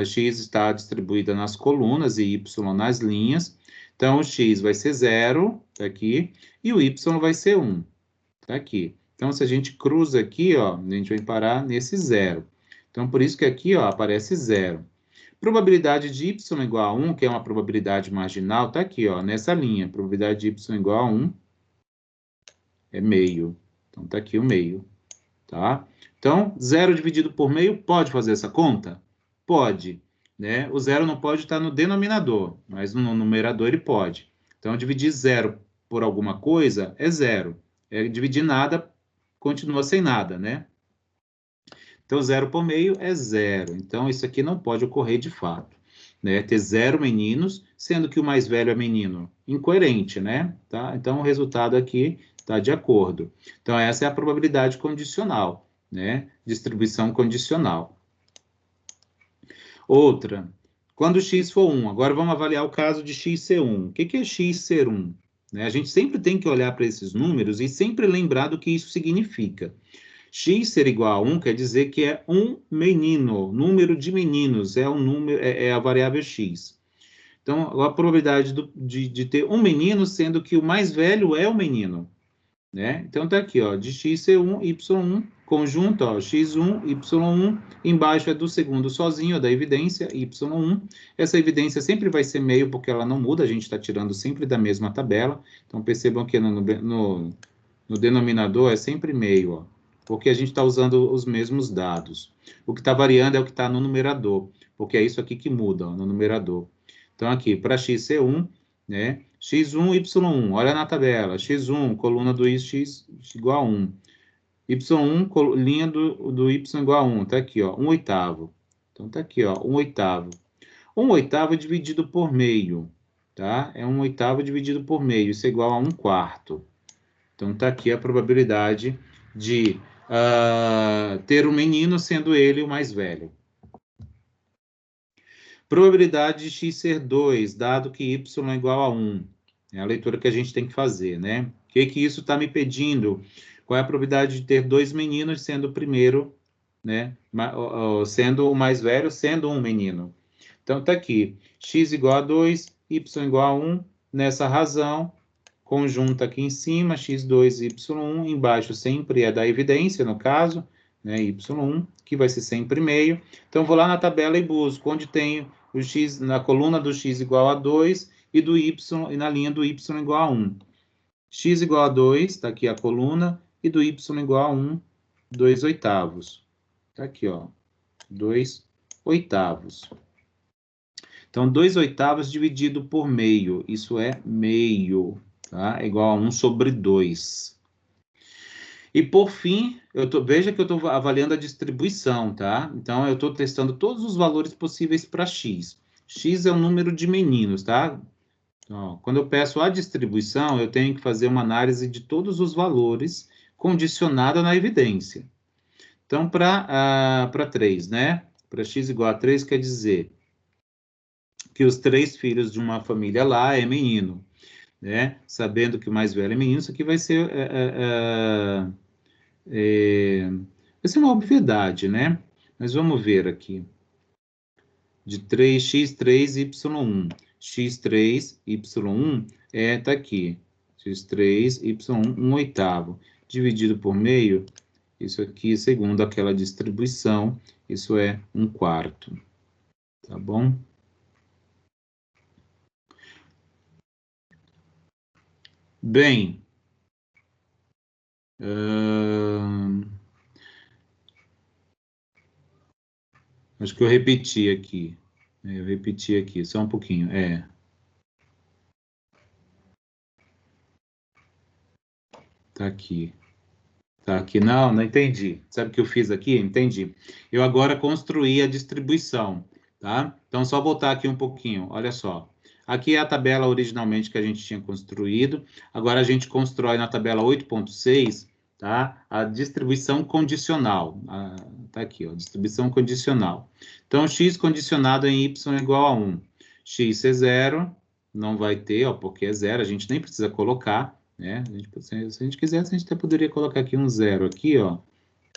X está distribuída nas colunas e y nas linhas. Então, o x vai ser 0, tá aqui, e o y vai ser 1, tá aqui. Então, se a gente cruza aqui, ó, a gente vai parar nesse 0. Então, por isso que aqui, ó, aparece 0. Probabilidade de y igual a 1, que é uma probabilidade marginal, tá aqui, ó, nessa linha. Probabilidade de y igual a 1 é meio. Então, tá aqui o meio, tá? Então, 0 dividido por meio, pode fazer essa conta? Pode, né? O 0 não pode estar no denominador, mas no numerador ele pode. Então, dividir 0 por alguma coisa, é zero. Dividir nada, continua sem nada, né? Então, 0 por meio é zero. Então, isso aqui não pode ocorrer de fato. Né? Ter 0 meninos, sendo que o mais velho é menino. Incoerente, né? Tá? Então, o resultado aqui está de acordo. Então, essa é a probabilidade condicional, né? Distribuição condicional. Outra, quando x for 1. Agora, vamos avaliar o caso de x ser 1. O que é x ser 1? Né? A gente sempre tem que olhar para esses números e sempre lembrar do que isso significa. X ser igual a 1 quer dizer que é um menino, número de meninos, é a variável x. Então, a probabilidade de ter um menino, sendo que o mais velho é o menino. Né? Então, tá aqui, ó, de x ser 1, y1, conjunto, ó, x1, y1, embaixo é do segundo sozinho, da evidência, y1. Essa evidência sempre vai ser meio, porque ela não muda, a gente está tirando sempre da mesma tabela. Então, percebam que no denominador é sempre meio, ó, porque a gente está usando os mesmos dados. O que está variando é o que está no numerador, porque é isso aqui que muda, ó, no numerador. Então, aqui, para x ser 1, né? x1, y1, olha na tabela. x1, coluna do x igual a 1. y1, linha do y igual a 1. Está aqui, ó, 1/8. Então, está aqui, ó, 1/8. 1/8 dividido por meio, tá? É 1/8 dividido por meio, isso é igual a 1/4. Então, está aqui a probabilidade de ter um menino, sendo ele o mais velho. Probabilidade de x ser 2, dado que y é igual a 1. É a leitura que a gente tem que fazer, né? O que isso está me pedindo? Qual é a probabilidade de ter 2 meninos, sendo o primeiro, né? Sendo o mais velho, sendo um menino. Então, está aqui, x igual a 2, y igual a 1. Nessa razão, conjunta aqui em cima, x2, y1, embaixo sempre é da evidência, no caso, né, y1, que vai ser sempre meio. Então, vou lá na tabela e busco onde tem o x, na coluna do x igual a 2 e do y, e na linha do y igual a 1. X igual a 2, está aqui a coluna, e do y igual a 1, 2/8. Está aqui, ó, 2/8. Então, 2/8 dividido por meio, isso é meio, tá? É igual a 1 sobre 2. E, por fim, veja que eu estou avaliando a distribuição, tá? Então, eu estou testando todos os valores possíveis para x. X é o número de meninos, tá? Então, quando eu peço a distribuição, eu tenho que fazer uma análise de todos os valores condicionada na evidência. Então, para 3, né? Para x igual a 3, quer dizer que os 3 filhos de uma família lá é menino, né? Sabendo que o mais velho é menino, isso aqui vai ser uma obviedade, né? Mas vamos ver aqui. De 3x3, y1. x3, y1 tá aqui. x3, y1, 1/8. Dividido por meio, isso aqui, segundo aquela distribuição, isso é 1/4. Tá bom? Bem, acho que eu repeti aqui. Eu repeti aqui, só um pouquinho. Tá aqui. Tá aqui. Não entendi. Sabe o que eu fiz aqui? Entendi. Eu agora construí a distribuição, tá? Então, só voltar aqui um pouquinho. Olha só. Aqui é a tabela originalmente que a gente tinha construído. Agora, a gente constrói na tabela 8.6, tá? A distribuição condicional. Tá aqui, ó. Distribuição condicional. Então, x condicionado em y é igual a 1. X é 0. Não vai ter, ó, porque é 0. A gente nem precisa colocar, né? Se a gente quisesse, a gente até poderia colocar aqui um 0 aqui, ó.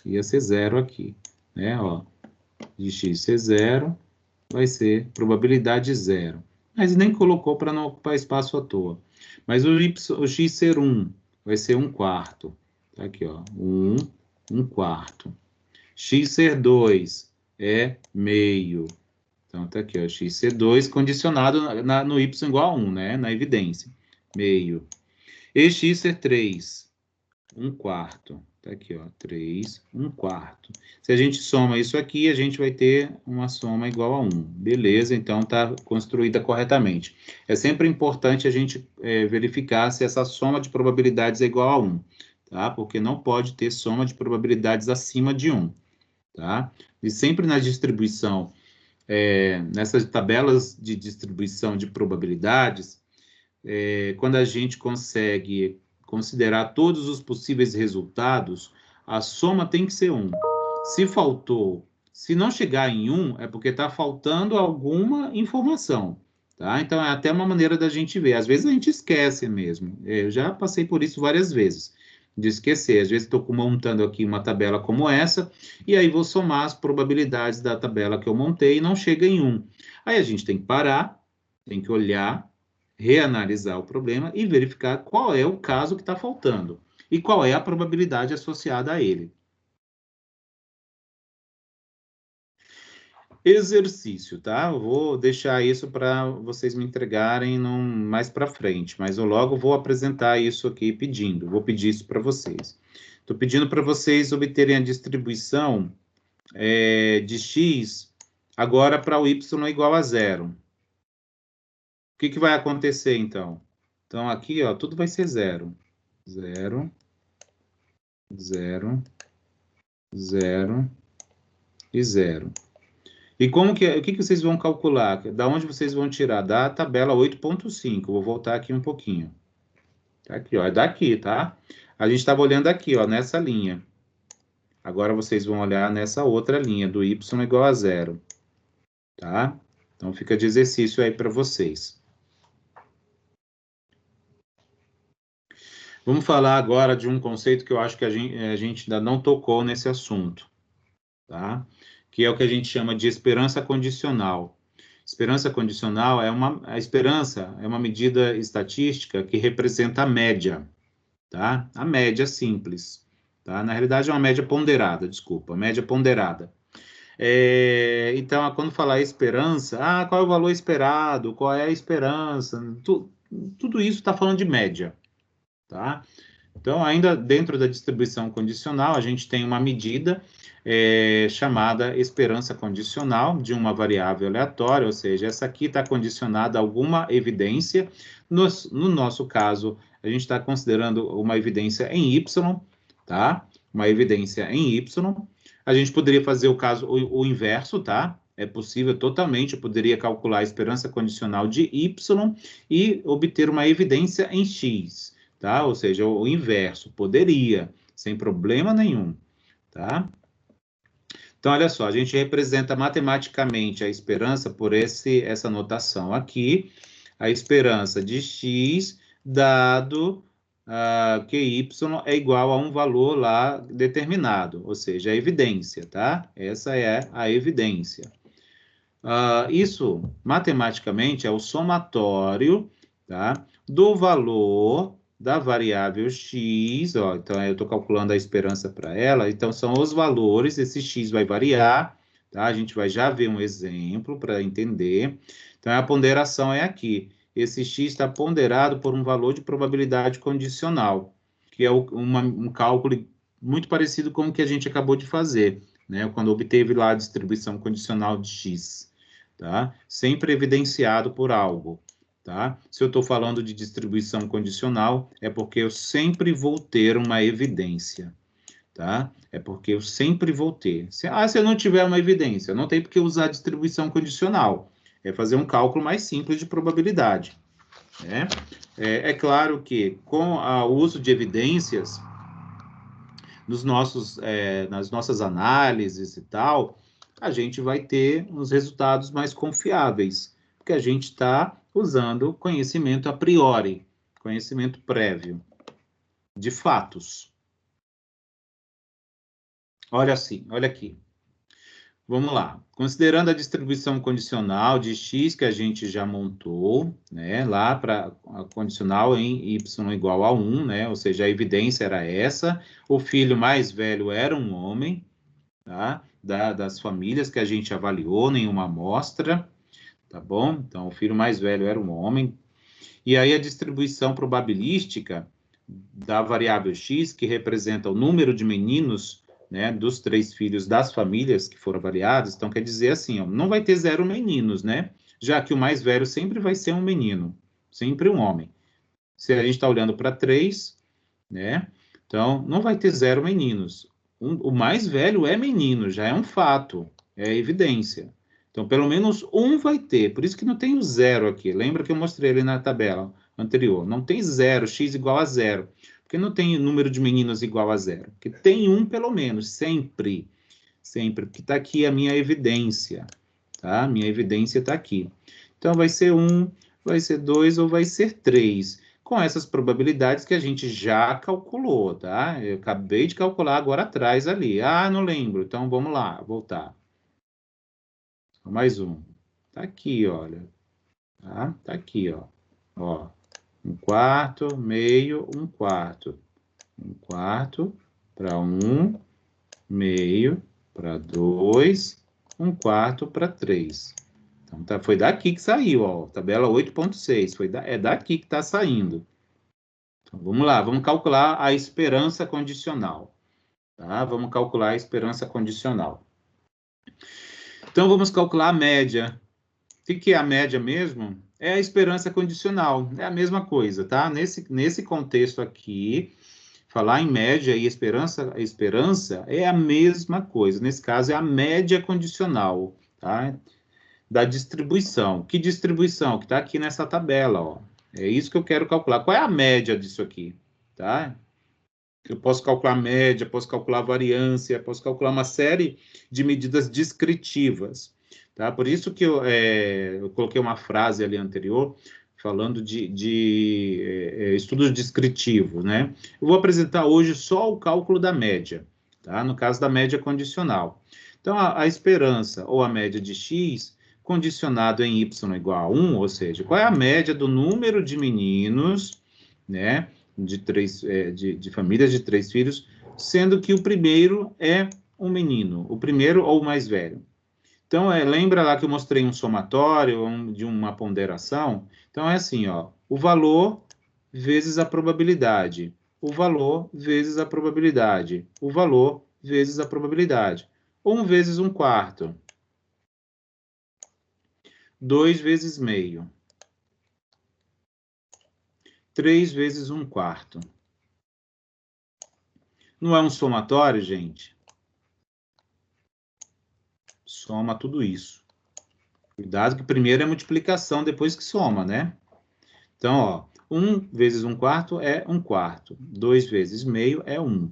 Ia ser 0 aqui, né? Ó, de x ser 0, vai ser probabilidade 0. Mas nem colocou para não ocupar espaço à toa. Mas o x ser 1 vai ser 1/4. Tá aqui, ó. 1/4. X ser 2 é meio. Então, tá aqui, ó. X ser 2 condicionado no y igual a 1, né? Na evidência. Meio. E x ser 3, 1/4. Tá aqui, ó, 3, 1/4. Se a gente soma isso aqui, a gente vai ter uma soma igual a 1. Beleza, então está construída corretamente. É sempre importante a gente verificar se essa soma de probabilidades é igual a 1, tá? Porque não pode ter soma de probabilidades acima de 1, tá? E sempre na distribuição, nessas tabelas de distribuição de probabilidades, quando a gente consegue considerar todos os possíveis resultados, a soma tem que ser 1. Se faltou, se não chegar em 1, é porque está faltando alguma informação, tá? Então, é até uma maneira da gente ver. Às vezes a gente esquece mesmo. Eu já passei por isso várias vezes, de esquecer. Às vezes estou montando aqui uma tabela como essa, e aí vou somar as probabilidades da tabela que eu montei e não chega em 1. Aí a gente tem que parar, tem que olhar, reanalisar o problema e verificar qual é o caso que está faltando e qual é a probabilidade associada a ele. Exercício, tá? Eu vou deixar isso para vocês me entregarem mais para frente, mas eu logo vou apresentar isso aqui pedindo. Vou pedir isso para vocês. Estou pedindo para vocês obterem a distribuição de x agora para o y igual a 0. O que vai acontecer, então? Então, aqui, ó, tudo vai ser 0. 0, 0, 0 e 0. E como que, o que vocês vão calcular? Da onde vocês vão tirar? Da tabela 8.5. Vou voltar aqui um pouquinho. Tá aqui, ó, é daqui, tá? A gente estava olhando aqui, ó, nessa linha. Agora vocês vão olhar nessa outra linha, do y igual a 0. Tá? Então fica de exercício aí para vocês. Vamos falar agora de um conceito que eu acho que a gente ainda não tocou nesse assunto, tá? Que é o que a gente chama de esperança condicional. Esperança condicional a esperança é uma medida estatística que representa a média, tá? A média simples, tá? Na realidade é uma média ponderada, desculpa, média ponderada. Então, quando falar esperança, qual é o valor esperado? Qual é a esperança? Tudo isso está falando de média, tá? Então, ainda dentro da distribuição condicional, a gente tem uma medida chamada esperança condicional de uma variável aleatória, ou seja, essa aqui está condicionada a alguma evidência. No nosso caso, a gente está considerando uma evidência em y, tá? Uma evidência em y. A gente poderia fazer o inverso, tá? É possível totalmente, eu poderia calcular a esperança condicional de y e obter uma evidência em x. Tá? Ou seja, o inverso, poderia, sem problema nenhum, tá? Então, olha só, a gente representa matematicamente a esperança por essa notação aqui, a esperança de x dado que y é igual a um valor lá determinado, ou seja, a evidência, tá? Essa é a evidência. Isso, matematicamente, é o somatório, tá? Do valor da variável x, ó, então eu estou calculando a esperança para ela, então são os valores, esse x vai variar, tá? A gente vai já ver um exemplo para entender. Então, a ponderação é aqui. Esse x está ponderado por um valor de probabilidade condicional, que é um cálculo muito parecido com o que a gente acabou de fazer, né? Quando obteve lá a distribuição condicional de x, tá? Sempre evidenciado por algo. Tá? Se eu estou falando de distribuição condicional, é porque eu sempre vou ter uma evidência, tá? É porque eu sempre vou ter. Se eu não tiver uma evidência, não tem por que usar distribuição condicional. É fazer um cálculo mais simples de probabilidade, né? É claro que com o uso de evidências nas nossas análises e tal, a gente vai ter uns resultados mais confiáveis, porque a gente está usando conhecimento a priori, conhecimento prévio, de fatos. Olha assim, olha aqui. Vamos lá. Considerando a distribuição condicional de x que a gente já montou, né, lá para a condicional em y igual a 1, né, ou seja, a evidência era essa, o filho mais velho era um homem, tá, das famílias que a gente avaliou, nenhuma amostra, tá bom? Então, o filho mais velho era um homem. E aí a distribuição probabilística da variável x, que representa o número de meninos, né, dos 3 filhos das famílias que foram avaliadas. Então, quer dizer assim, ó, não vai ter 0 meninos, né? Já que o mais velho sempre vai ser um menino, sempre um homem. Se a gente está olhando para 3, né? Então, não vai ter 0 meninos. O mais velho é menino, já é um fato, é evidência. Então, pelo menos um vai ter. Por isso que não tem o 0 aqui. Lembra que eu mostrei ali na tabela anterior? Não tem 0, x igual a 0. Porque não tem número de meninos igual a 0. Porque tem um pelo menos, sempre. Sempre. Porque está aqui a minha evidência. Tá? Minha evidência está aqui. Então, vai ser 1, vai ser 2 ou vai ser 3. Com essas probabilidades que a gente já calculou, tá? Eu acabei de calcular agora atrás ali. Ah, não lembro. Então, vamos lá, voltar. Mais um. Tá aqui, olha. Tá aqui, ó. Ó, 1/4, meio, 1/4. 1/4 para 1, meio para 2, 1/4 para 3. Então, foi daqui que saiu, ó. Tabela 8.6. É daqui que está saindo. Então, vamos lá, vamos calcular a esperança condicional. Tá? Vamos calcular a esperança condicional. Então, vamos calcular a média. O que é a média mesmo? É a esperança condicional. É a mesma coisa, tá? Nesse contexto aqui, falar em média e esperança é a mesma coisa. Nesse caso, é a média condicional, tá? Da distribuição. Que distribuição? Que está aqui nessa tabela, ó. É isso que eu quero calcular. Qual é a média disso aqui? Tá? Eu posso calcular a média, posso calcular a variância, posso calcular uma série de medidas descritivas. Tá? Por isso que eu coloquei uma frase ali anterior, falando de estudos descritivos, né? Eu vou apresentar hoje só o cálculo da média, tá? No caso da média condicional. Então, a esperança ou a média de x condicionado em y igual a 1, ou seja, qual é a média do número de meninos, né? De famílias de 3 filhos, sendo que o primeiro é um menino, o primeiro ou o mais velho. Então, lembra lá que eu mostrei um somatório de uma ponderação? Então, é assim, ó, o valor vezes a probabilidade, o valor vezes a probabilidade, o valor vezes a probabilidade. 1 vezes 1/4. 2 vezes meio. 3 vezes 1/4. Não é um somatório, gente? Soma tudo isso. Cuidado que primeiro é multiplicação, depois que soma, né? Então, ó, 1 vezes 1/4 é 1/4. 2 vezes meio é 1.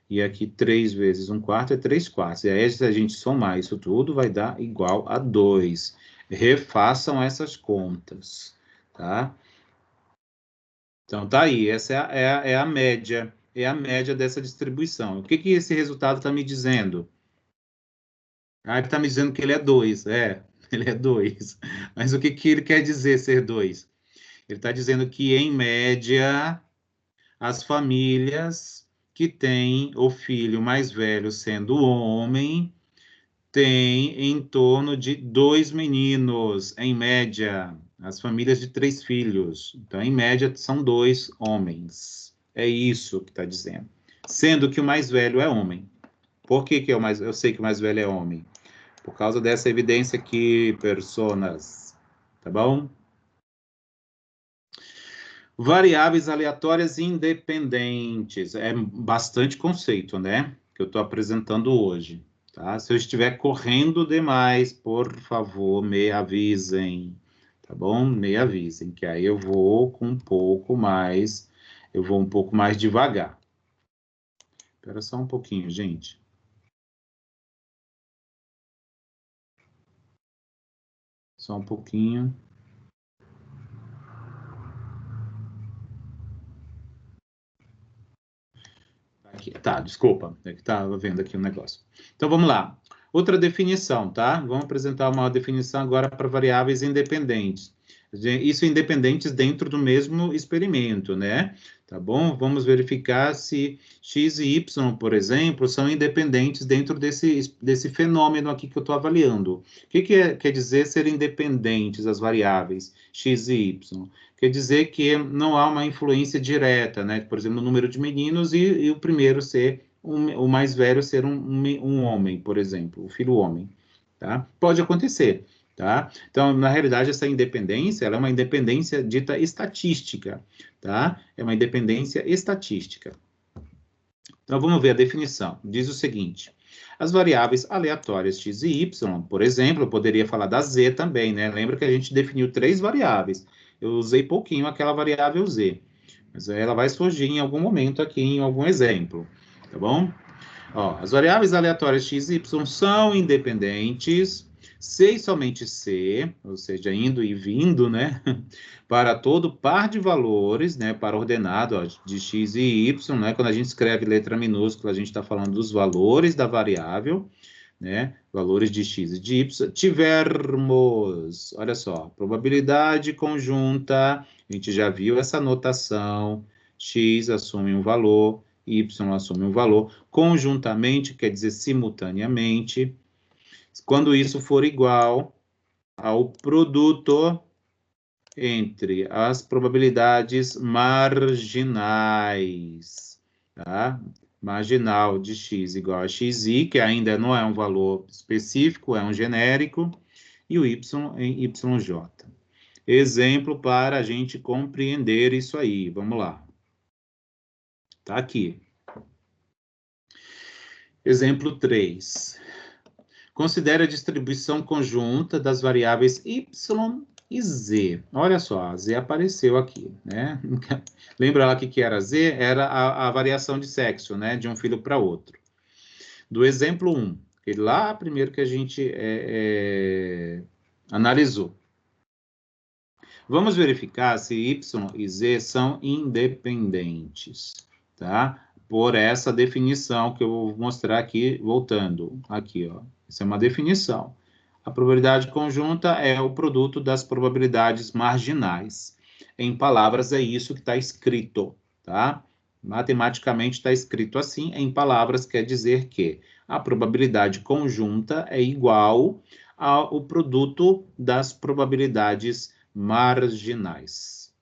E aqui 3 vezes 1/4 é 3/4. E aí, se a gente somar isso tudo, vai dar igual a 2. Refaçam essas contas, tá? Então, tá aí. Essa é a média. É a média dessa distribuição. O que esse resultado está me dizendo? Ah, ele está me dizendo que ele é 2. Ele é 2. Mas o que ele quer dizer ser 2? Ele está dizendo que, em média, as famílias que têm o filho mais velho sendo homem têm em torno de 2 meninos, em média. As famílias de 3 filhos. Então, em média, são 2 homens. É isso que está dizendo. Sendo que o mais velho é homem. Por que eu sei que o mais velho é homem? Por causa dessa evidência aqui, personas. Tá bom? Variáveis aleatórias independentes. É bastante conceito, né? Que eu estou apresentando hoje. Tá? Se eu estiver correndo demais, por favor, me avisem. Tá bom? Me avisem, que aí eu vou com um pouco mais. Eu vou um pouco mais devagar. Espera só um pouquinho, gente. Só um pouquinho. Aqui, tá, desculpa, é que estava vendo aqui um negócio. Então, vamos lá. Outra definição, tá? Vamos apresentar uma definição agora para variáveis independentes. Isso independentes dentro do mesmo experimento, né? Tá bom? Vamos verificar se x e y, por exemplo, são independentes dentro desse fenômeno aqui que eu estou avaliando. O que quer dizer ser independentes as variáveis x e y? Quer dizer que não há uma influência direta, né? Por exemplo, no número de meninos e o primeiro ser, o mais velho ser um homem, por exemplo, o filho homem, tá? Pode acontecer. Tá? Então, na realidade, essa independência, ela é uma independência dita estatística, tá? É uma independência estatística. Então, vamos ver a definição. Diz o seguinte: as variáveis aleatórias x e y, por exemplo, eu poderia falar da z também, né? Lembra que a gente definiu 3 variáveis. Eu usei pouquinho aquela variável z, mas ela vai surgir em algum momento aqui em algum exemplo, tá bom? Ó, as variáveis aleatórias x e y são independentes se e somente se, ou seja, indo e vindo, né, para todo par de valores, né, para ordenado ó, de x e y, né, quando a gente escreve letra minúscula, a gente está falando dos valores da variável, né, valores de x e de y, tivermos, olha só, probabilidade conjunta, a gente já viu essa notação, x assume um valor, y assume um valor, conjuntamente quer dizer simultaneamente, quando isso for igual ao produto entre as probabilidades marginais, tá? Marginal de x igual a xi, que ainda não é um valor específico, é um genérico, e o y em yj. Exemplo para a gente compreender isso aí. Vamos lá. Tá aqui. Exemplo 3. Considere a distribuição conjunta das variáveis y e z. Olha só, a z apareceu aqui, né? Lembra lá o que era z? Era a variação de sexo, né? De um filho para outro. Do exemplo 1, lá primeiro que a gente analisou. Vamos verificar se y e z são independentes, tá? Por essa definição que eu vou mostrar aqui, voltando aqui, ó. Isso é uma definição. A probabilidade conjunta é o produto das probabilidades marginais. Em palavras, é isso que está escrito, tá? Matematicamente está escrito assim, em palavras quer dizer que a probabilidade conjunta é igual ao produto das probabilidades marginais.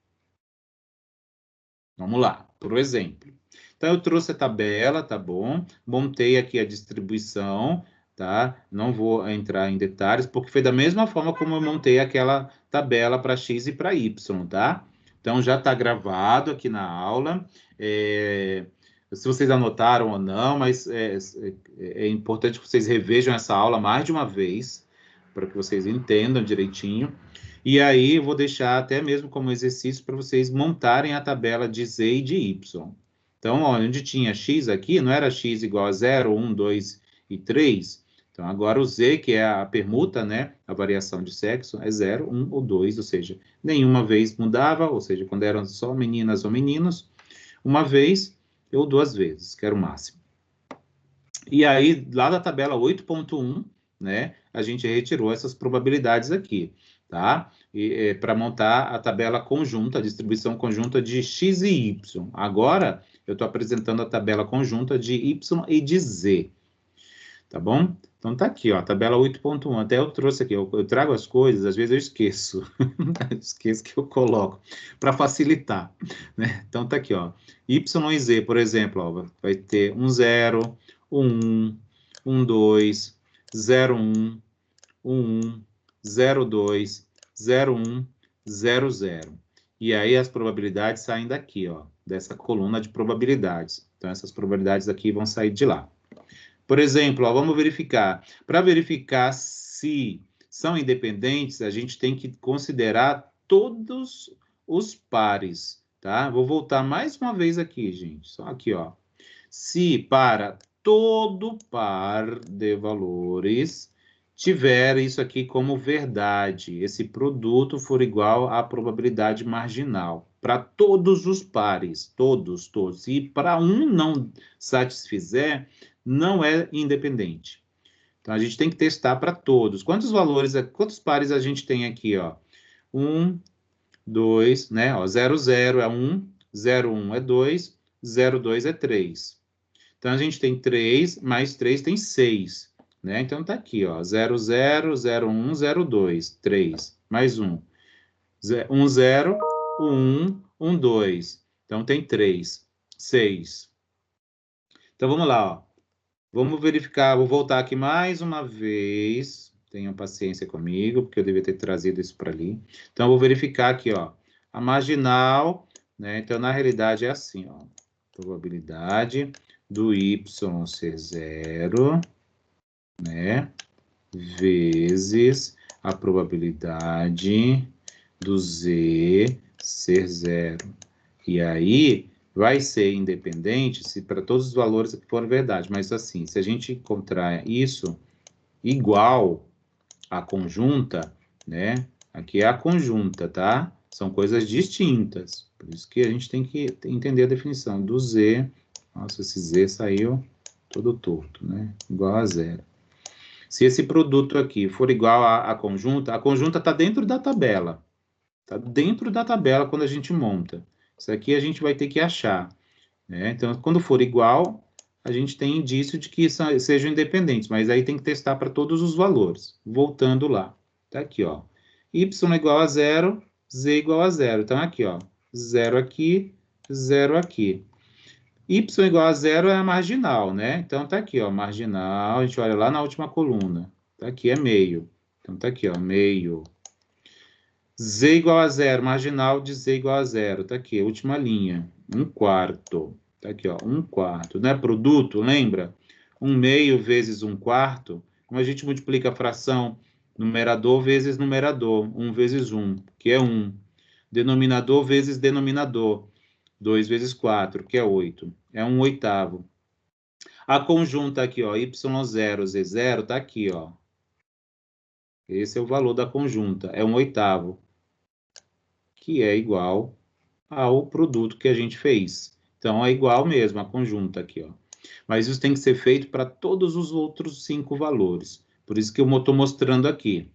Vamos lá, por exemplo. Então, eu trouxe a tabela, tá bom? Montei aqui a distribuição, tá? Não vou entrar em detalhes, porque foi da mesma forma como eu montei aquela tabela para x e para y, tá? Então, já está gravado aqui na aula. Se vocês anotaram ou não, mas é importante que vocês revejam essa aula mais de uma vez, para que vocês entendam direitinho. E aí, eu vou deixar até mesmo como exercício para vocês montarem a tabela de z e de y. Então, ó, onde tinha x aqui, não era x igual a 0, 1, 2 e 3. Então, agora o z, que é a permuta, né, a variação de sexo, é 0, 1 ou 2, ou seja, nenhuma vez mudava, ou seja, quando eram só meninas ou meninos, uma vez ou 2 vezes, que era o máximo. E aí, lá da tabela 8.1, né, a gente retirou essas probabilidades aqui, tá? Para montar a tabela conjunta, a distribuição conjunta de x e y. Agora, eu estou apresentando a tabela conjunta de y e de z, tá bom? Então, tá aqui, ó, a tabela 8.1. Até eu trouxe aqui, eu trago as coisas, às vezes eu esqueço. Esqueço que eu coloco, para facilitar, né? Então, tá aqui, ó. Y e z, por exemplo, ó, vai ter um 0, 1, 1, 2, 0, 1, 1, 0, 2, 0, 1, 0, 0. E aí as probabilidades saem daqui, ó, dessa coluna de probabilidades. Então, essas probabilidades aqui vão sair de lá. Por exemplo, ó, vamos verificar. Para verificar se são independentes, a gente tem que considerar todos os pares, tá? Vou voltar mais uma vez aqui, gente. Só aqui, ó. Se para todo par de valores tiver isso aqui como verdade, esse produto for igual à probabilidade marginal, para todos os pares, todos. E para um não satisfizer, não é independente. Então, a gente tem que testar para todos. Quantos pares a gente tem aqui, ó? 1, 2, né? Ó, 0, 0 é 1, 0, 1 é 2, 0, 2 é 3. Então, a gente tem 3, mais 3 tem 6, né? Então, tá aqui, ó, 0, 0, 0, 1, 0, 2, 3, mais 1. 1, 0, 1, 1, 2. Então, tem 3, 6. Então, vamos lá, ó. Vamos verificar, vou voltar aqui mais uma vez. Tenham paciência comigo, porque eu devia ter trazido isso para ali. Então, eu vou verificar aqui, ó. A marginal, né? Então, na realidade, é assim, ó. Probabilidade do y ser 0, né? Vezes a probabilidade do z ser 0. E aí, vai ser independente se para todos os valores que forem verdade. Mas assim, se a gente encontrar isso igual à conjunta, né? Aqui é a conjunta, tá? São coisas distintas. Por isso que a gente tem que entender a definição do z. Nossa, esse z saiu todo torto, né? Igual a 0. Se esse produto aqui for igual à conjunta, a conjunta está dentro da tabela. Está dentro da tabela quando a gente monta. Isso aqui a gente vai ter que achar, né? Então, quando for igual, a gente tem indício de que sejam independentes, mas aí tem que testar para todos os valores. Voltando lá. Tá aqui, ó. Y igual a 0, Z igual a 0. Então, aqui, ó. 0 aqui, 0 aqui. Y igual a 0 é a marginal, né? Então, tá aqui, ó. Marginal, a gente olha lá na última coluna. Tá aqui, é meio. Então, tá aqui, ó. Meio. Z igual a 0, marginal de Z igual a 0. Tá aqui, última linha. 1/4. Tá aqui, ó, 1/4. Não é produto, lembra? 1/2 vezes 1/4. Como a gente multiplica a fração numerador vezes numerador. 1 vezes 1, que é 1. Denominador vezes denominador. 2 vezes 4, que é 8. É 1/8. A conjunta aqui, ó, y0, z0, tá aqui, ó. Esse é o valor da conjunta. É 1/8. Que é igual ao produto que a gente fez. Então, é igual mesmo a conjunta aqui, ó. Mas isso tem que ser feito para todos os outros 5 valores. Por isso que eu estou mostrando aqui,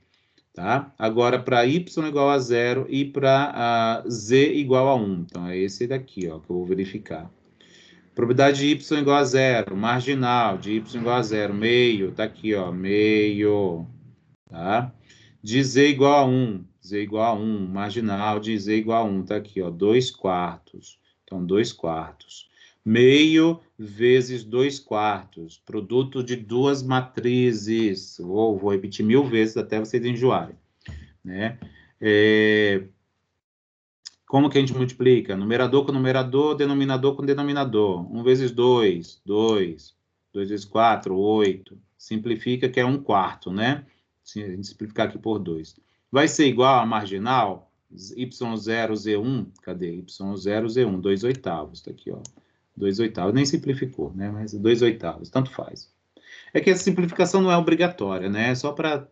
tá? Agora, para y igual a 0 e para z igual a 1. Então, é esse daqui, ó, que eu vou verificar. Probabilidade de y igual a 0, marginal de y igual a 0, meio, tá aqui, ó, meio, tá? De z igual a 1, z igual a 1, marginal de z igual a 1, tá aqui, ó, 2/4. Então, 2/4. Meio vezes 2/4, produto de duas matrizes. Vou repetir 1000 vezes até vocês enjoarem, né? Como que a gente multiplica? Numerador com numerador, denominador com denominador. 1 vezes 2, 2. 2 vezes 4, 8. Simplifica que é 1/4, né? Se a gente simplificar aqui por 2. Vai ser igual a marginal? Y0, Z1. Cadê? Y0, Z1. 2/8. Está aqui, ó. 2/8. Nem simplificou, né? Mas 2/8. Tanto faz. É que essa simplificação não é obrigatória, né? É só para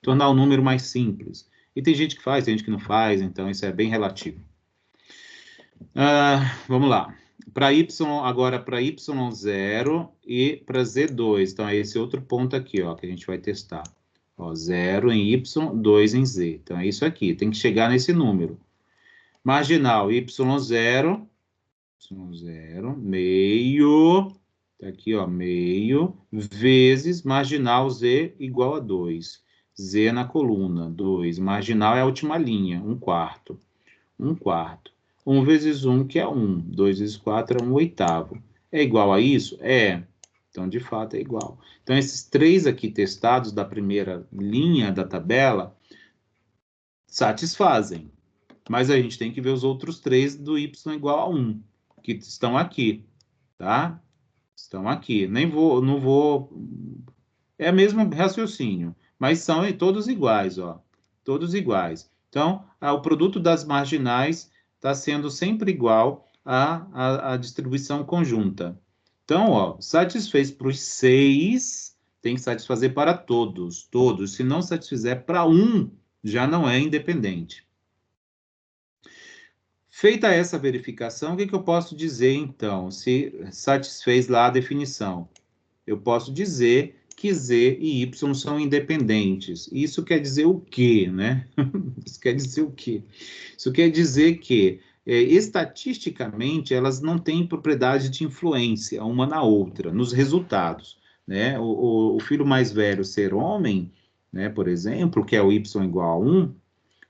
tornar o número mais simples. E tem gente que faz, tem gente que não faz, então isso é bem relativo. Vamos lá. Para y, agora para y0 e para z2. Então, é esse outro ponto aqui, ó, que a gente vai testar. Ó, 0 em y, 2 em z. Então, é isso aqui. Tem que chegar nesse número. Marginal, y0, meio, tá aqui, ó, meio, vezes marginal z igual a 2. Z na coluna, 2. Marginal é a última linha, 1/4. 1/4. 1 vezes 1, que é 1. 2 vezes 4 é 1/8. É igual a isso? É. Então, de fato, é igual. Então, esses 3 aqui testados da primeira linha da tabela satisfazem. Mas a gente tem que ver os outros 3 do y igual a 1, que estão aqui, tá? Estão aqui. Não vou... É o mesmo raciocínio, mas são todos iguais, ó. Todos iguais. Então, o produto das marginais está sendo sempre igual à distribuição conjunta. Então, ó, satisfez para os 6, tem que satisfazer para todos. Todos. Se não satisfizer para um, já não é independente. Feita essa verificação, o que eu posso dizer, então, se satisfez lá a definição? Eu posso dizer que Z e Y são independentes. Isso quer dizer o quê, né? Isso quer dizer o quê? Isso quer dizer que, estatisticamente, elas não têm propriedade de influência uma na outra, nos resultados, né? O filho mais velho ser homem, né, por exemplo, que é o Y igual a 1,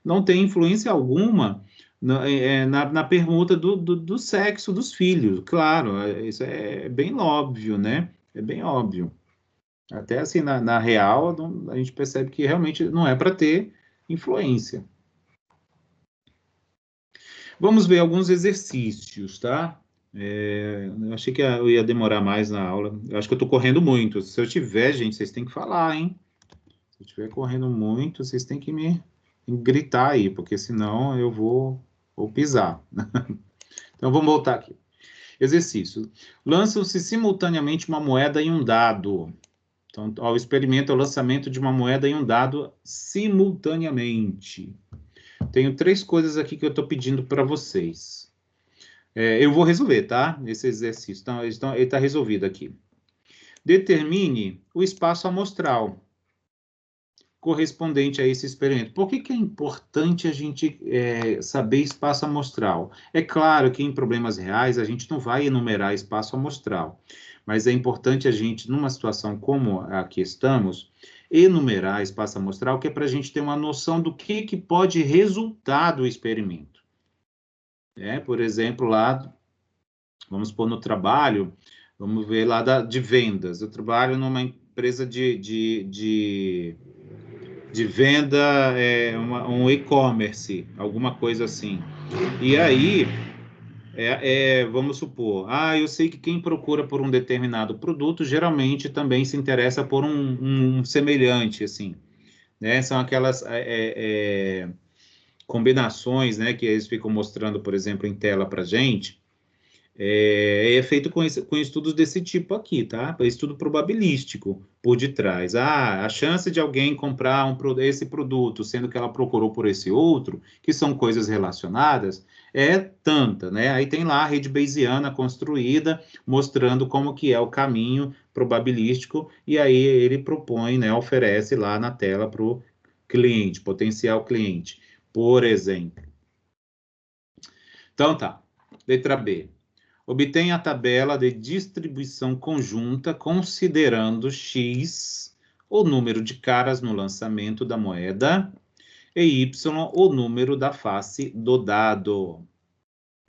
não tem influência alguma na permuta do sexo dos filhos. Claro, isso é bem óbvio, né? É bem óbvio. Até assim, na real, a gente percebe que realmente não é para ter influência. Vamos ver alguns exercícios, tá? Eu achei que eu ia demorar mais na aula. Eu acho que eu estou correndo muito. Se eu tiver, gente, vocês têm que falar, hein? Se eu estiver correndo muito, vocês têm que me gritar aí, porque senão eu vou pisar. Então, vamos voltar aqui. Exercício. Lançam-se simultaneamente uma moeda e um dado. Então, o experimento é o lançamento de uma moeda e um dado simultaneamente. Tenho 3 coisas aqui que eu estou pedindo para vocês. Eu vou resolver, tá? Esse exercício. Então, ele está resolvido aqui. Determine o espaço amostral correspondente a esse experimento. Por que é importante a gente saber espaço amostral? É claro que em problemas reais a gente não vai enumerar espaço amostral, mas é importante a gente, numa situação como a que estamos, enumerar espaço amostral, que é para a gente ter uma noção do que pode resultar do experimento. Por exemplo, lá, vamos pôr no trabalho, vamos ver lá de vendas. Eu trabalho numa empresa de venda, um e-commerce, alguma coisa assim. E aí, vamos supor, eu sei que quem procura por um determinado produto geralmente também se interessa por um semelhante, assim, né? São aquelas combinações, né, que eles ficam mostrando, por exemplo, em tela para gente. É feito com estudos desse tipo aqui, tá? Estudo probabilístico por detrás. A chance de alguém comprar esse produto, sendo que ela procurou por esse outro, que são coisas relacionadas, é tanta, né? Aí tem lá a rede bayesiana construída, mostrando como que é o caminho probabilístico, e aí ele propõe, né, oferece lá na tela para o cliente, potencial cliente, por exemplo. Então tá, letra B. Obtenha a tabela de distribuição conjunta considerando X, o número de caras no lançamento da moeda, e Y, o número da face do dado.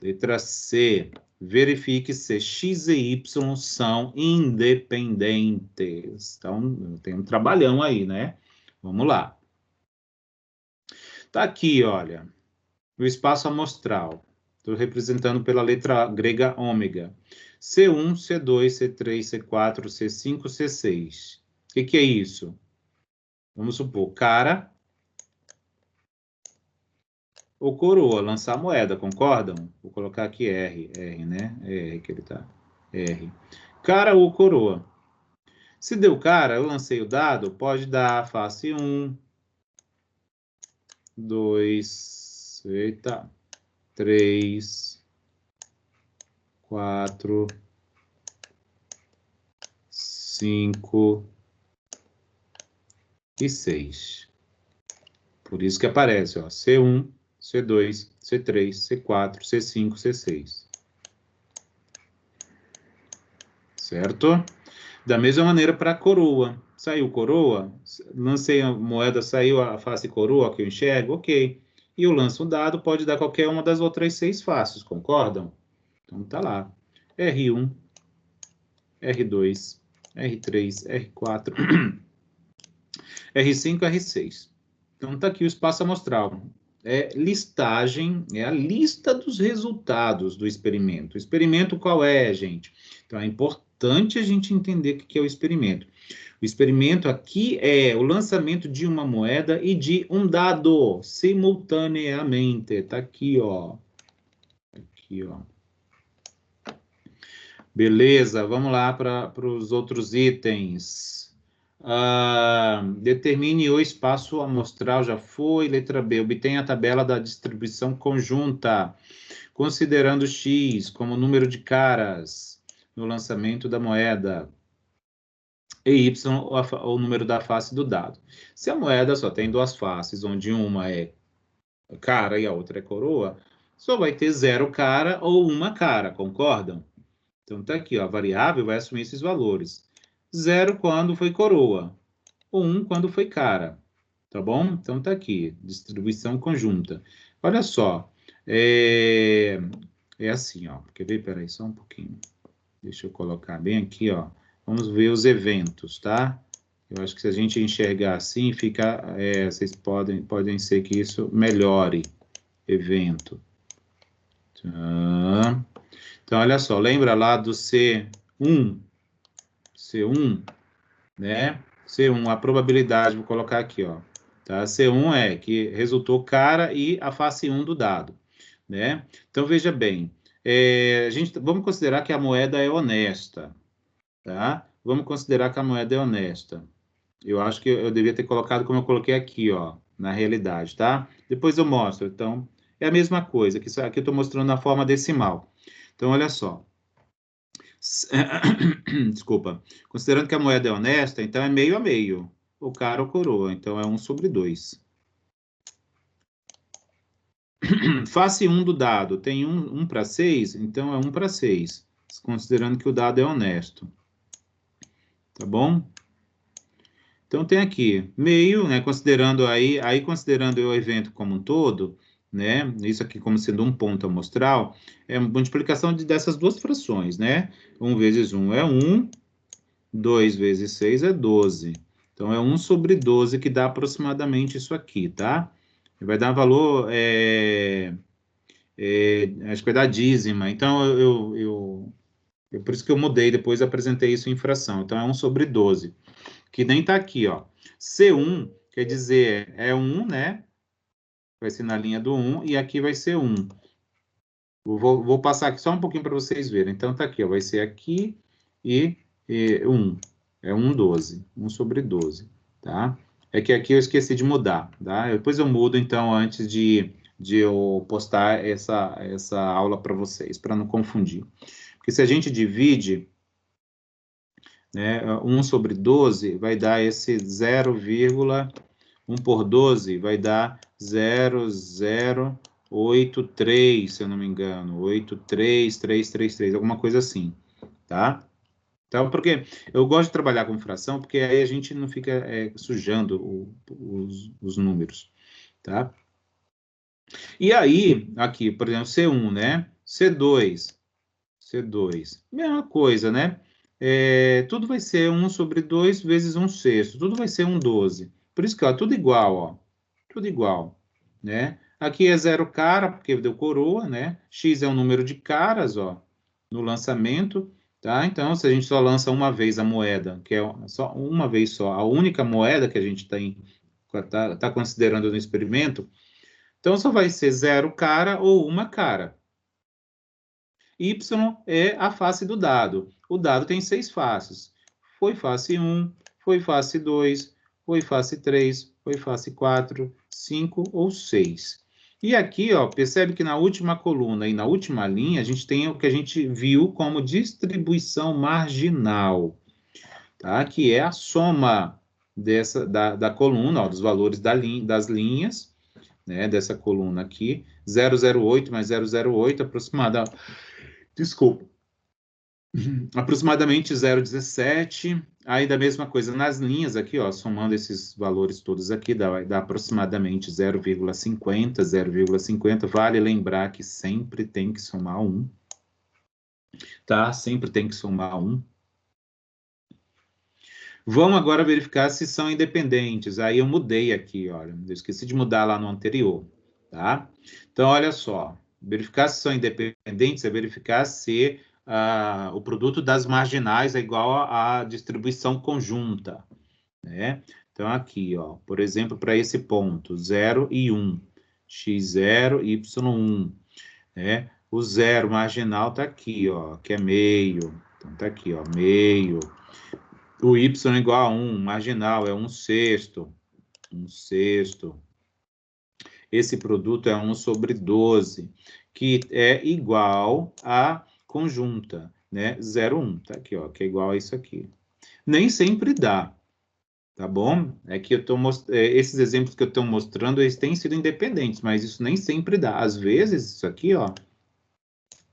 Letra C. Verifique se X e Y são independentes. Então, tem um trabalhão aí, né? Vamos lá. Tá aqui, olha, o espaço amostral. Estou representando pela letra grega ômega. C1, C2, C3, C4, C5, C6. O que é isso? Vamos supor, cara ou coroa, lançar moeda, concordam? Vou colocar aqui R, né? R que ele tá. R. Cara ou coroa. Se deu cara, eu lancei o dado, pode dar face 1, 2, eita, 3, 4, 5 e 6. Por isso que aparece, ó, C1, C2, C3, C4, C5, C6. Certo? Da mesma maneira para a coroa. Saiu coroa, lancei a moeda, saiu a face coroa que eu enxergo, ok. E eu lanço um dado, pode dar qualquer uma das outras 6 faces, concordam? Então tá lá. R1, R2, R3, R4, R5, R6. Então tá aqui o espaço amostral. Listagem, é a lista dos resultados do experimento. O experimento qual é, gente? Então é importante a gente entender o que é o experimento. O experimento aqui é o lançamento de uma moeda e de um dado simultaneamente. Tá aqui, ó. Aqui, ó. Beleza, vamos lá para os outros itens. Determine o espaço amostral, já foi. Letra B, obtenha a tabela da distribuição conjunta, considerando X como número de caras no lançamento da moeda. e y o número da face do dado. Se a moeda só tem duas faces, onde uma é cara e a outra é coroa, só vai ter 0 cara ou uma cara, concordam? Então tá aqui, ó, a variável vai assumir esses valores. 0 quando foi coroa, 1 quando foi cara, tá bom? Então tá aqui, distribuição conjunta. Olha só, é assim, ó, quer ver? Peraí, só um pouquinho. Deixa eu colocar bem aqui, ó. Vamos ver os eventos, tá? Eu acho que se a gente enxergar assim, fica, vocês podem ser que isso melhore. Evento. Tá. Então, olha só, lembra lá do C1? C1, né? C1, a probabilidade, vou colocar aqui, ó. Tá? C1 é que resultou cara e a face 1 do dado, né? Então, veja bem, vamos considerar que a moeda é honesta, tá? Vamos considerar que a moeda é honesta. Eu acho que eu devia ter colocado como eu coloquei aqui, ó, na realidade, tá? Depois eu mostro. Então, é a mesma coisa, que aqui eu estou mostrando na forma decimal. Então, olha só. Desculpa. Considerando que a moeda é honesta, então é meio a meio. O cara ou coroa. Então, é 1/2. Face 1 do dado tem 1 para 6, então é 1/6. Considerando que o dado é honesto. Tá bom? Então, tem aqui meio, né, considerando considerando o evento como um todo, né, isso aqui como sendo um ponto amostral, é uma multiplicação dessas duas frações, né? 1 vezes 1 é 1, 2 vezes 6 é 12. Então, é 1/12 que dá aproximadamente isso aqui, tá? Vai dar valor, acho que vai dar dízima. Então, por isso que eu mudei, depois apresentei isso em fração. Então, é 1/12. Que nem tá aqui, ó. C1 quer dizer, é 1, né? Vai ser na linha do 1, e aqui vai ser 1. Vou passar aqui só um pouquinho para vocês verem. Então, tá aqui, ó, vai ser aqui e 1. É 1/12, 1/12, tá? É que aqui eu esqueci de mudar, tá? Depois eu mudo, então, antes de eu postar essa aula para vocês, para não confundir. Porque se a gente divide, né, 1/12 vai dar esse 0,1 por 12 vai dar 0,083, se eu não me engano, 83333, alguma coisa assim, tá? Então, porque eu gosto de trabalhar com fração, porque aí a gente não fica sujando os números, tá? E aí, aqui, por exemplo, C1, né? C2, mesma coisa, né? Tudo vai ser 1/2 vezes 1/6, tudo vai ser 1/12. Por isso que, ó, tudo igual, ó. Tudo igual, né? Aqui é 0 cara, porque deu coroa, né? X é o número de caras, ó, no lançamento, tá? Então, se a gente só lança uma vez a moeda, que é só uma vez só, a única moeda que a gente tá considerando no experimento, então só vai ser 0 cara ou uma cara. Y é a face do dado. O dado tem 6 faces. Foi face 1, foi face 2, foi face 3, foi face 4, 5 ou 6. E aqui, ó, percebe que na última coluna e na última linha, a gente tem o que a gente viu como distribuição marginal, tá? Que é a soma da coluna, ó, dos valores das linhas, né, dessa coluna aqui, 008 mais 008, aproximadamente 0,17. Aí da mesma coisa nas linhas aqui, ó, somando esses valores todos aqui, dá aproximadamente 0,50, 0,50. Vale lembrar que sempre tem que somar 1, tá? Sempre tem que somar 1. Vamos agora verificar se são independentes. Aí eu mudei aqui, olha, eu esqueci de mudar lá no anterior, tá? Então, olha só, verificar se são independentes é verificar se o produto das marginais é igual à distribuição conjunta, né? Então, aqui, ó, por exemplo, para esse ponto, 0 e 1, x0, y1, né? O zero marginal está aqui, ó, que é meio. Então, está aqui, ó, meio. O y é igual a 1, marginal é 1/6. 1/6. Esse produto é 1/12, que é igual a conjunta, né? 0,1, tá aqui, ó, que é igual a isso aqui. Nem sempre dá, tá bom? É que eu tô esses exemplos que eu estou mostrando, eles têm sido independentes, mas isso nem sempre dá. Às vezes, isso aqui, ó,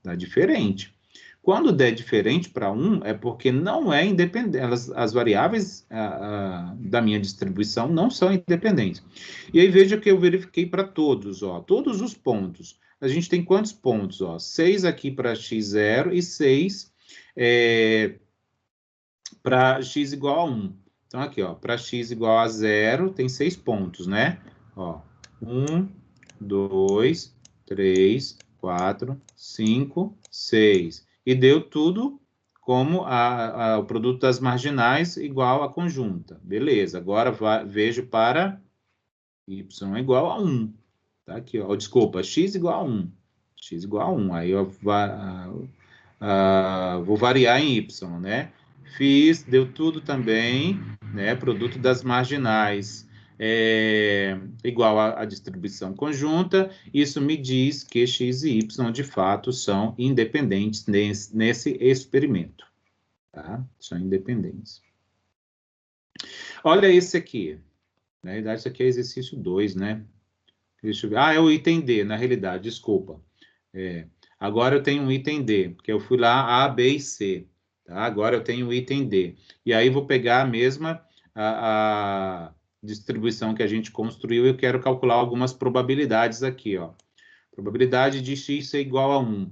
dá diferente. Quando der diferente para 1, é porque não é independente. As variáveis da minha distribuição não são independentes. E aí veja que eu verifiquei para todos, ó, todos os pontos. A gente tem quantos pontos? Ó? 6 aqui para x0 e 6 para x igual a 1. Então, aqui, ó, para x igual a 0, tem 6 pontos, né? Ó, 1, 2, 3, 4, 5, 6. E deu tudo como o produto das marginais igual à conjunta. Beleza, agora vejo para y igual a 1. Tá aqui, ó, desculpa, x igual a 1. X igual a 1. Aí eu vou variar em y, né? Deu tudo também, né? Produto das marginais igual à distribuição conjunta. Isso me diz que x e y, de fato, são independentes nesse experimento. Tá? São independentes. Olha esse aqui. Na realidade, isso aqui é exercício 2, né? Deixa eu ver. É o item D, na realidade, desculpa. Agora eu tenho um item D, porque eu fui lá A, B e C. Tá? Agora eu tenho o item D. E aí vou pegar a mesma a distribuição que a gente construiu e eu quero calcular algumas probabilidades aqui. Ó. Probabilidade de x ser igual a 1.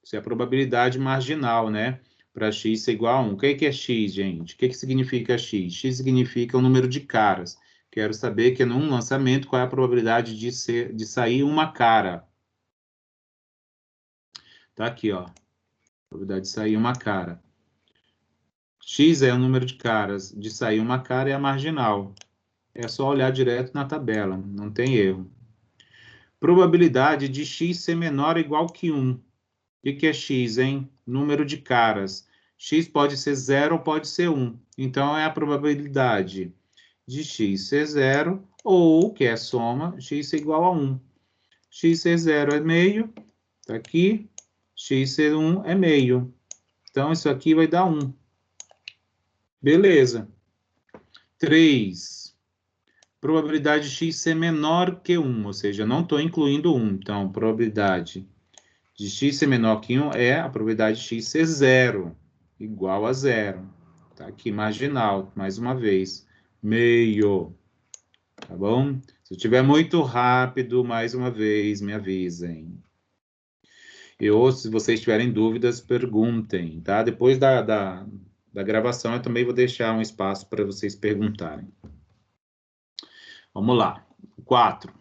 Isso é a probabilidade marginal, né? Para x ser igual a 1. O que é x, gente? O que significa x? X significa o número de caras. Quero saber que num lançamento qual é a probabilidade de sair uma cara. Tá aqui, ó. Probabilidade de sair uma cara. X é o número de caras. De sair uma cara é a marginal. É só olhar direto na tabela, não tem erro. Probabilidade de x ser menor ou igual que 1. O que é x, hein? Número de caras. X pode ser 0 ou pode ser 1. Então, é a probabilidade de x ser 0 ou, que é a soma, x ser igual a 1. X ser 0 é meio. Tá aqui. X ser 1 é meio. Então, isso aqui vai dar 1. Beleza. 3. Probabilidade de x ser menor que 1, ou seja, não estou incluindo 1. Então, probabilidade de x ser menor que 1 é a probabilidade de x ser 0, igual a 0. Tá aqui, marginal, mais uma vez. Meio. Tá bom? Se eu estiver muito rápido, mais uma vez, me avisem. Ou, se vocês tiverem dúvidas, perguntem, tá? Depois da gravação, eu também vou deixar um espaço para vocês perguntarem. Vamos lá. 4.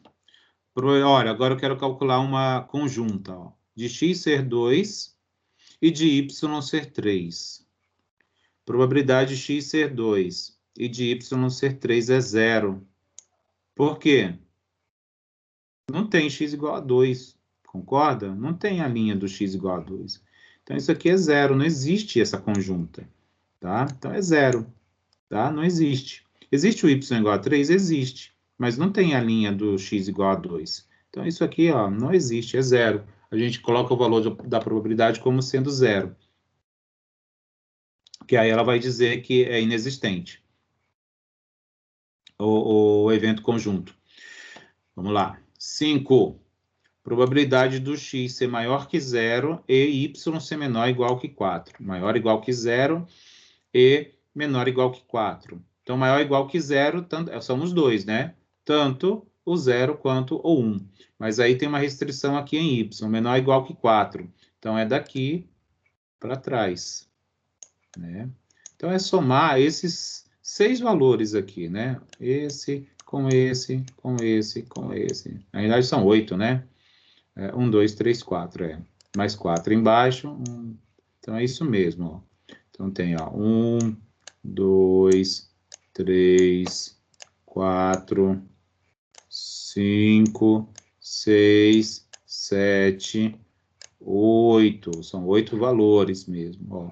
Olha, agora eu quero calcular uma conjunta, ó, de x ser 2 e de y ser 3. Probabilidade de x ser 2 e de y ser 3 é 0. Por quê? Não tem x igual a 2, concorda? Não tem a linha do x igual a 2. Então, isso aqui é 0, não existe essa conjunta, tá? Então, é 0, tá? Não existe. Existe o y igual a 3? Existe, mas não tem a linha do x igual a 2. Então, isso aqui, ó, não existe, é 0. A gente coloca o valor da probabilidade como sendo 0. Que aí ela vai dizer que é inexistente o evento conjunto. Vamos lá. 5. Probabilidade do x ser maior que 0 e y ser menor ou igual que 4. Maior ou igual que 0 e menor ou igual que 4. Então, maior ou igual que 0, são os dois, né? Tanto o 0 quanto o 1. Mas aí tem uma restrição aqui em y, menor ou igual que 4. Então, é daqui para trás, né? Então, é somar esses 6 valores aqui, né? Esse, com esse, com esse, com esse. Na verdade, são 8, né? 1, 2, 3, 4, mais 4 embaixo. Então, é isso mesmo, ó. Então, tem, ó, 1, 2, 3, 4, 5, 6, 7, 8. São 8 valores mesmo, ó.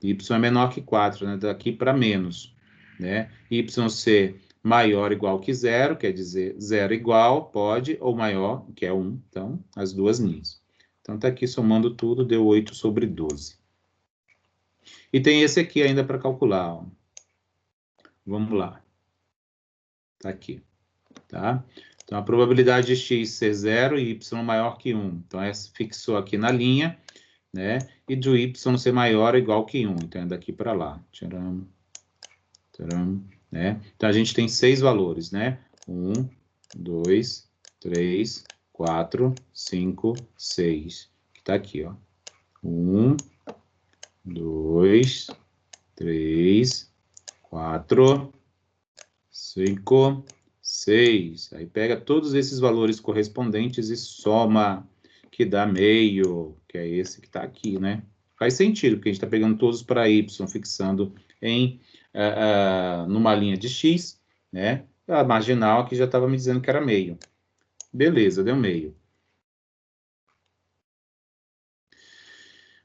Y é menor que 4, né? Daqui para menos, né? Y ser maior ou igual que 0, quer dizer 0 igual, pode, ou maior, que é 1. Então, as duas linhas. Então, tá aqui somando tudo, deu 8 sobre 12. E tem esse aqui ainda para calcular, ó. Vamos lá. Tá aqui, tá? Então, a probabilidade de x ser 0 e y maior que 1. Então, essa fixou aqui na linha, né? E do y ser maior ou igual que 1. Então, é daqui para lá. Tcharam, tcharam, né? Então, a gente tem 6 valores, né? 1, 2, 3, 4, 5, 6. Que tá aqui, ó. 1, 2, 3, 4, 5, 6. Aí pega todos esses valores correspondentes e soma, que dá meio, que é esse que está aqui, né? Faz sentido, porque a gente está pegando todos para y, fixando em numa linha de x, né? A marginal aqui já estava me dizendo que era meio. Beleza, deu meio.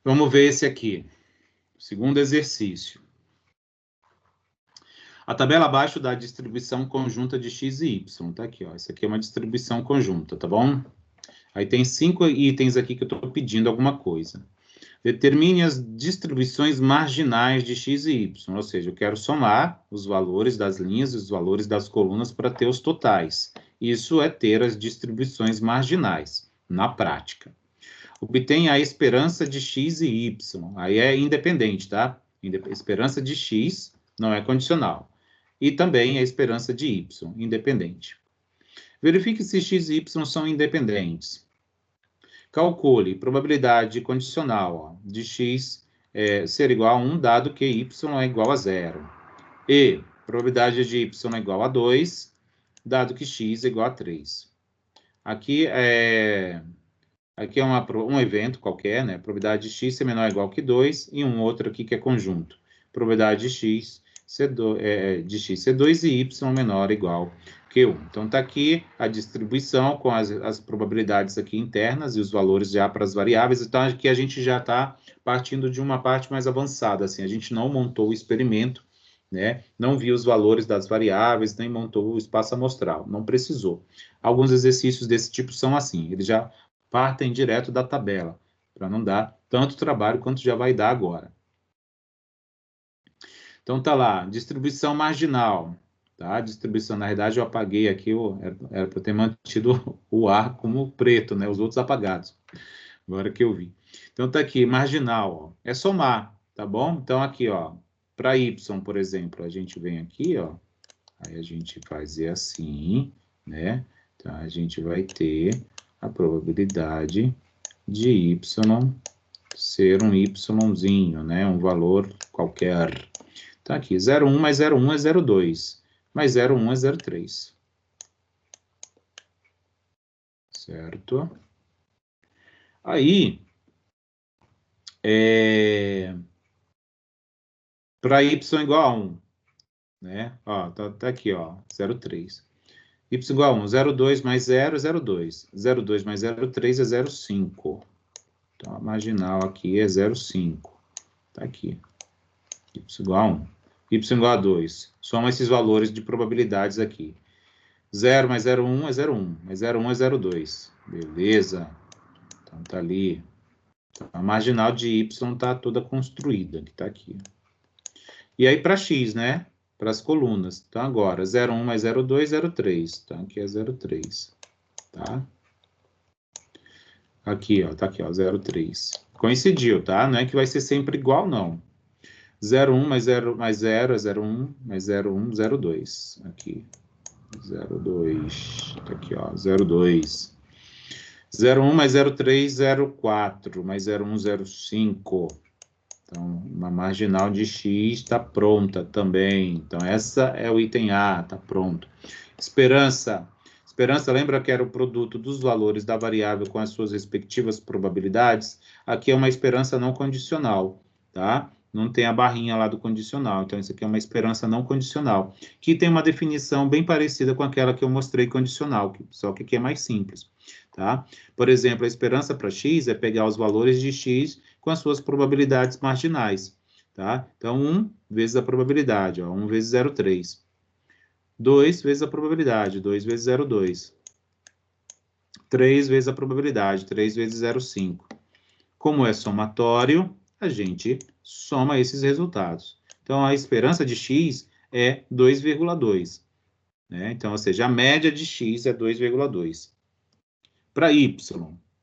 Vamos ver esse aqui. Segundo exercício. A tabela abaixo dá a distribuição conjunta de x e y. Tá aqui, ó. Isso aqui é uma distribuição conjunta, tá bom? Aí tem 5 itens aqui que eu estou pedindo alguma coisa. Determine as distribuições marginais de x e y. Ou seja, eu quero somar os valores das linhas e os valores das colunas para ter os totais. Isso é ter as distribuições marginais, na prática. Obtém a esperança de x e y. Aí é independente, tá? Esperança de x não é condicional. E também a esperança de y, independente. Verifique se x e y são independentes. Calcule probabilidade condicional ó, de x ser igual a 1, dado que y é igual a 0. E probabilidade de y é igual a 2, dado que x é igual a 3. Aqui é um evento qualquer, né? Probabilidade de x ser menor ou igual que 2, e um outro aqui que é conjunto. Probabilidade de x ser 2 e y menor ou igual que 1. Então, está aqui a distribuição com as probabilidades aqui internas e os valores já para as variáveis. Então, aqui a gente já está partindo de uma parte mais avançada. Assim, a gente não montou o experimento, né? Não viu os valores das variáveis, nem montou o espaço amostral. Não precisou. Alguns exercícios desse tipo são assim. Eles já partem direto da tabela, para não dar tanto trabalho quanto já vai dar agora. Então, tá lá, distribuição marginal, tá? Distribuição, na verdade, eu apaguei aqui, era para ter mantido o A como preto, né? Os outros apagados, agora que eu vi. Então, tá aqui, marginal, ó, é somar, tá bom? Então, aqui, ó, para Y, por exemplo, a gente vem aqui, ó, aí a gente faz assim, né? Então, a gente vai ter a probabilidade de y ser um yzinho, né? Um valor qualquer. Tá aqui, 0,1 mais 0,1 é 0,2, mais 0,1 é 0,3. Certo? Aí, para y igual a 1, né? Ó, tá aqui, ó, 0,3. Y igual a 1, 0,2 mais 0 é 0,2. 0,2 mais 0,3 é 0,5. Então, a marginal aqui é 0,5. Tá aqui. Y igual a 1. Y igual a 2. Soma esses valores de probabilidades aqui. 0 mais 0,1 é 0,1. Mais 0,1 é 0,2. Beleza. Então, tá ali. A marginal de y está toda construída, que está aqui. E aí, para x, né? Para as colunas. Então, agora, 0,1 mais 0,2, 0,3. Então, aqui é 0,3. Tá? Aqui, ó. Tá aqui, ó. 0,3. Coincidiu, tá? Não é que vai ser sempre igual, não. 0,1 mais 0 é 0,1, mais 0,1, 0,2. Aqui. 0,2. Tá aqui, ó. 0,2. 0,1 mais 0,3, 0,4. Mais 0,1, 0,5. Então, uma marginal de x está pronta também. Então, essa é o item A, está pronto. Esperança. Esperança, lembra que era o produto dos valores da variável com as suas respectivas probabilidades? Aqui é uma esperança não condicional, tá? Não tem a barrinha lá do condicional. Então, isso aqui é uma esperança não condicional, que tem uma definição bem parecida com aquela que eu mostrei condicional, só que aqui é mais simples, tá? Por exemplo, a esperança para x é pegar os valores de x com as suas probabilidades marginais, tá? Então, 1 vezes a probabilidade, ó, 1 vezes 0,3. 2 vezes a probabilidade, 2 vezes 0,2. 3 vezes a probabilidade, 3 vezes 0,5. Como é somatório, a gente soma esses resultados. Então, a esperança de x é 2,2. Né? Então, ou seja, a média de x é 2,2. Para y,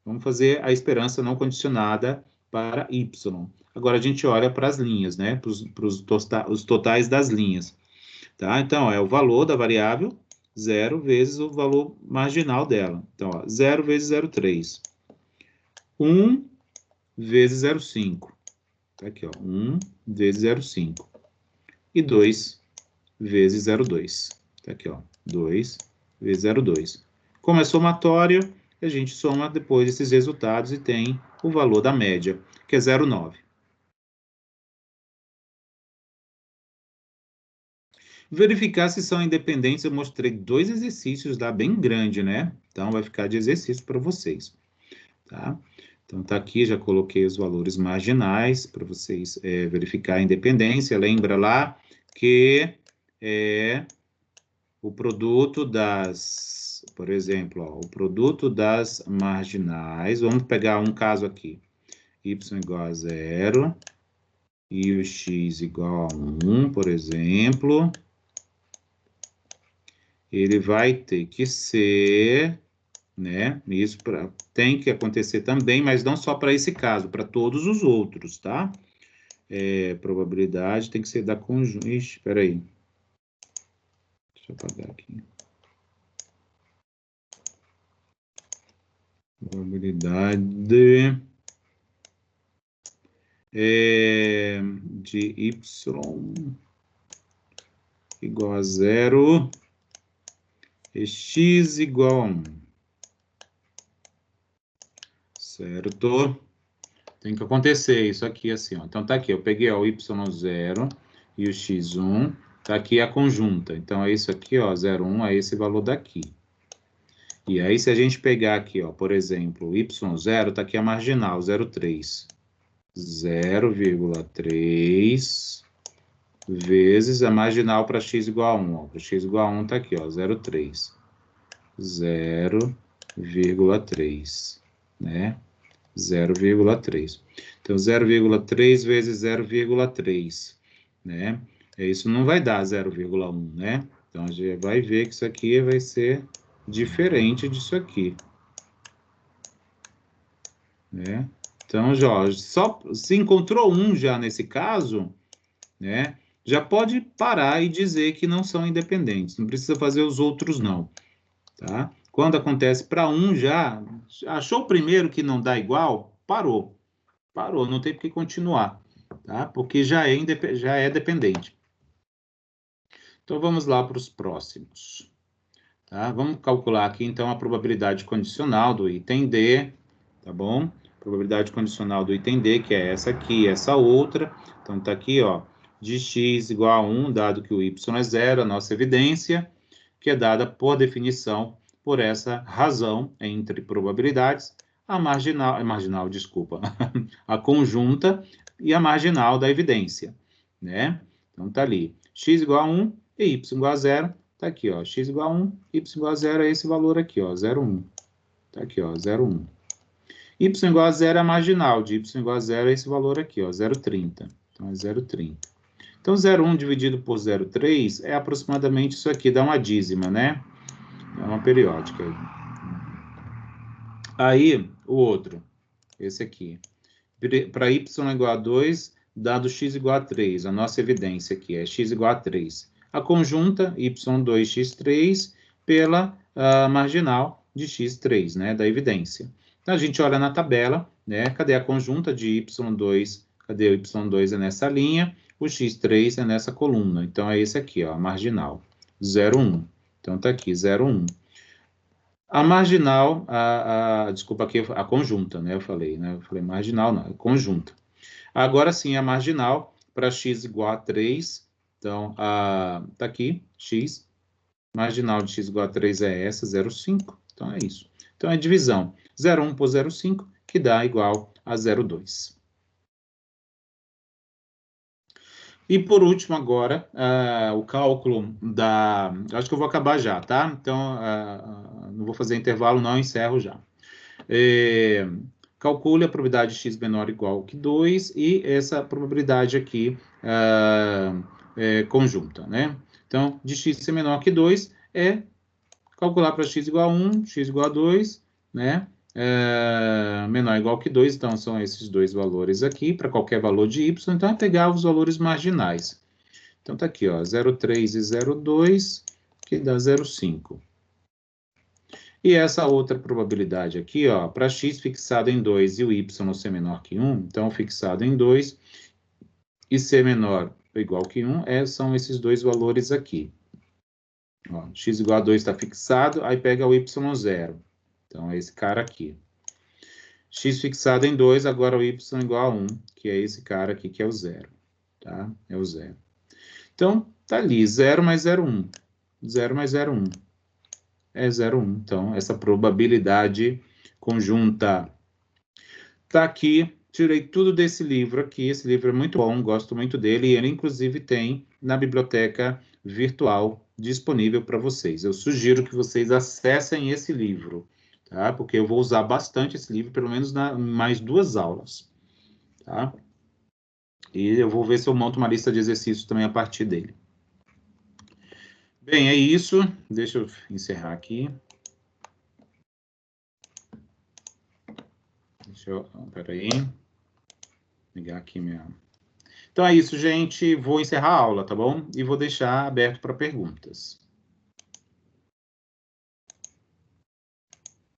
vamos fazer a esperança não condicionada para y. Agora a gente olha para as linhas, né? Para os totais das linhas. Tá? Então, é o valor da variável 0 vezes o valor marginal dela. Então, ó, 0 vezes 0,3. 1 vezes 0,5. Tá aqui, ó, 1 vezes 0,5. E 2 vezes 0,2. Tá aqui, ó, 2 vezes 0,2. Como é somatório, a gente soma depois esses resultados e tem o valor da média, que é 0,9. Verificar se são independentes, eu mostrei 2 exercícios lá bem grande, né? Então, vai ficar de exercício para vocês, tá? Então, tá aqui, já coloquei os valores marginais para vocês verificar a independência. Lembra lá que o produto das, por exemplo, ó, o produto das marginais, vamos pegar um caso aqui, y igual a 0 e o x igual a 1, por exemplo, ele vai ter que ser, né, isso tem que acontecer também, mas não só para esse caso, para todos os outros, tá? Probabilidade tem que ser da conjunta, ixi, espera aí, deixa eu apagar aqui. Probabilidade de y igual a 0 e x igual a 1. Certo? Tem que acontecer isso aqui assim, ó. Então, tá aqui, eu peguei ó, o y0 e o x1, tá aqui a conjunta. Então, é isso aqui, ó, 0,1 é esse valor daqui. E aí, se a gente pegar aqui, ó, por exemplo, o y0, tá aqui a marginal, 0,3. 0,3 vezes a marginal para x igual a 1. Para x igual a 1 tá aqui, ó, 0,3. 0,3, né? 0,3. Então, 0,3 vezes 0,3, né? Isso não vai dar 0,1, né? Então, a gente vai ver que isso aqui vai ser diferente disso aqui, né? Então, Jorge, só se encontrou um já nesse caso, né? Já pode parar e dizer que não são independentes. Não precisa fazer os outros, não, tá? Quando acontece para um já, achou o primeiro que não dá igual, parou. Parou, não tem por que continuar, tá? Porque já é dependente. Então, vamos lá para os próximos. Tá? Vamos calcular aqui, então, a probabilidade condicional do item D, tá bom? Probabilidade condicional do item D, que é essa aqui e essa outra. Então, tá aqui, ó, de x igual a 1, dado que o y é 0, a nossa evidência, que é dada por definição por essa razão entre probabilidades, desculpa, a conjunta e a marginal da evidência, né? Então, tá ali, x igual a 1 e y igual a 0, tá aqui, ó, x igual a 1, y igual a 0 é esse valor aqui, ó, 0,1. Tá aqui, ó, 0,1. Y igual a 0 é a marginal, de y igual a 0 é esse valor aqui, ó, 0,30. Então, é 0,30. Então, 0,1 dividido por 0,3 é aproximadamente isso aqui, dá uma dízima, né? É uma periódica. Aí, o outro, esse aqui. Para y igual a 2, dado x igual a 3. A nossa evidência aqui é x igual a 3. A conjunta, y2, x3, pela marginal de x3, né, da evidência. Então, a gente olha na tabela, né, cadê a conjunta de y2? Cadê o y2? É nessa linha, o x3 é nessa coluna. Então, é esse aqui, ó, a marginal, 0,1. Então, tá aqui, 0,1. A marginal, desculpa aqui, a conjunta, né? Eu falei marginal, não, é conjunta. Agora sim, a marginal para x igual a 3. Então, tá aqui, x. Marginal de x igual a 3 é essa, 0,5. Então, é isso. Então, é divisão. 0,1 por 0,5, que dá igual a 0,2. E por último, agora, o cálculo da... Acho que eu vou acabar já, tá? Então, não vou fazer intervalo, não, encerro já. Calcule a probabilidade de x menor ou igual que 2 e essa probabilidade aqui conjunta, né? Então, de x ser menor que 2 é calcular para x igual a 1, x igual a 2, né? Menor ou igual que 2, então são esses dois valores aqui, para qualquer valor de y, então é pegar os valores marginais. Então tá aqui, ó, 0,3 e 0,2, que dá 0,5. E essa outra probabilidade aqui, ó, para x fixado em 2 e o y ser menor que 1, então fixado em 2 e ser menor ou igual que 1, são esses dois valores aqui. Ó, x igual a 2 está fixado, aí pega o y0. Então, é esse cara aqui. X fixado em 2, agora o y igual a 1, que é esse cara aqui, que é o 0. Tá? É o 0. Então, tá ali, 0 mais 0,1. 0 mais 0,1. É 0,1. Então, essa probabilidade conjunta tá aqui. Tirei tudo desse livro aqui. Esse livro é muito bom, gosto muito dele. E ele, inclusive, tem na biblioteca virtual disponível para vocês. Eu sugiro que vocês acessem esse livro, tá? Porque eu vou usar bastante esse livro, pelo menos em mais 2 aulas, tá? E eu vou ver se eu monto uma lista de exercícios também a partir dele. Bem, é isso. Deixa eu encerrar aqui. Peraí. Ligar aqui minha... Então é isso, gente. Vou encerrar a aula, tá bom? E vou deixar aberto para perguntas.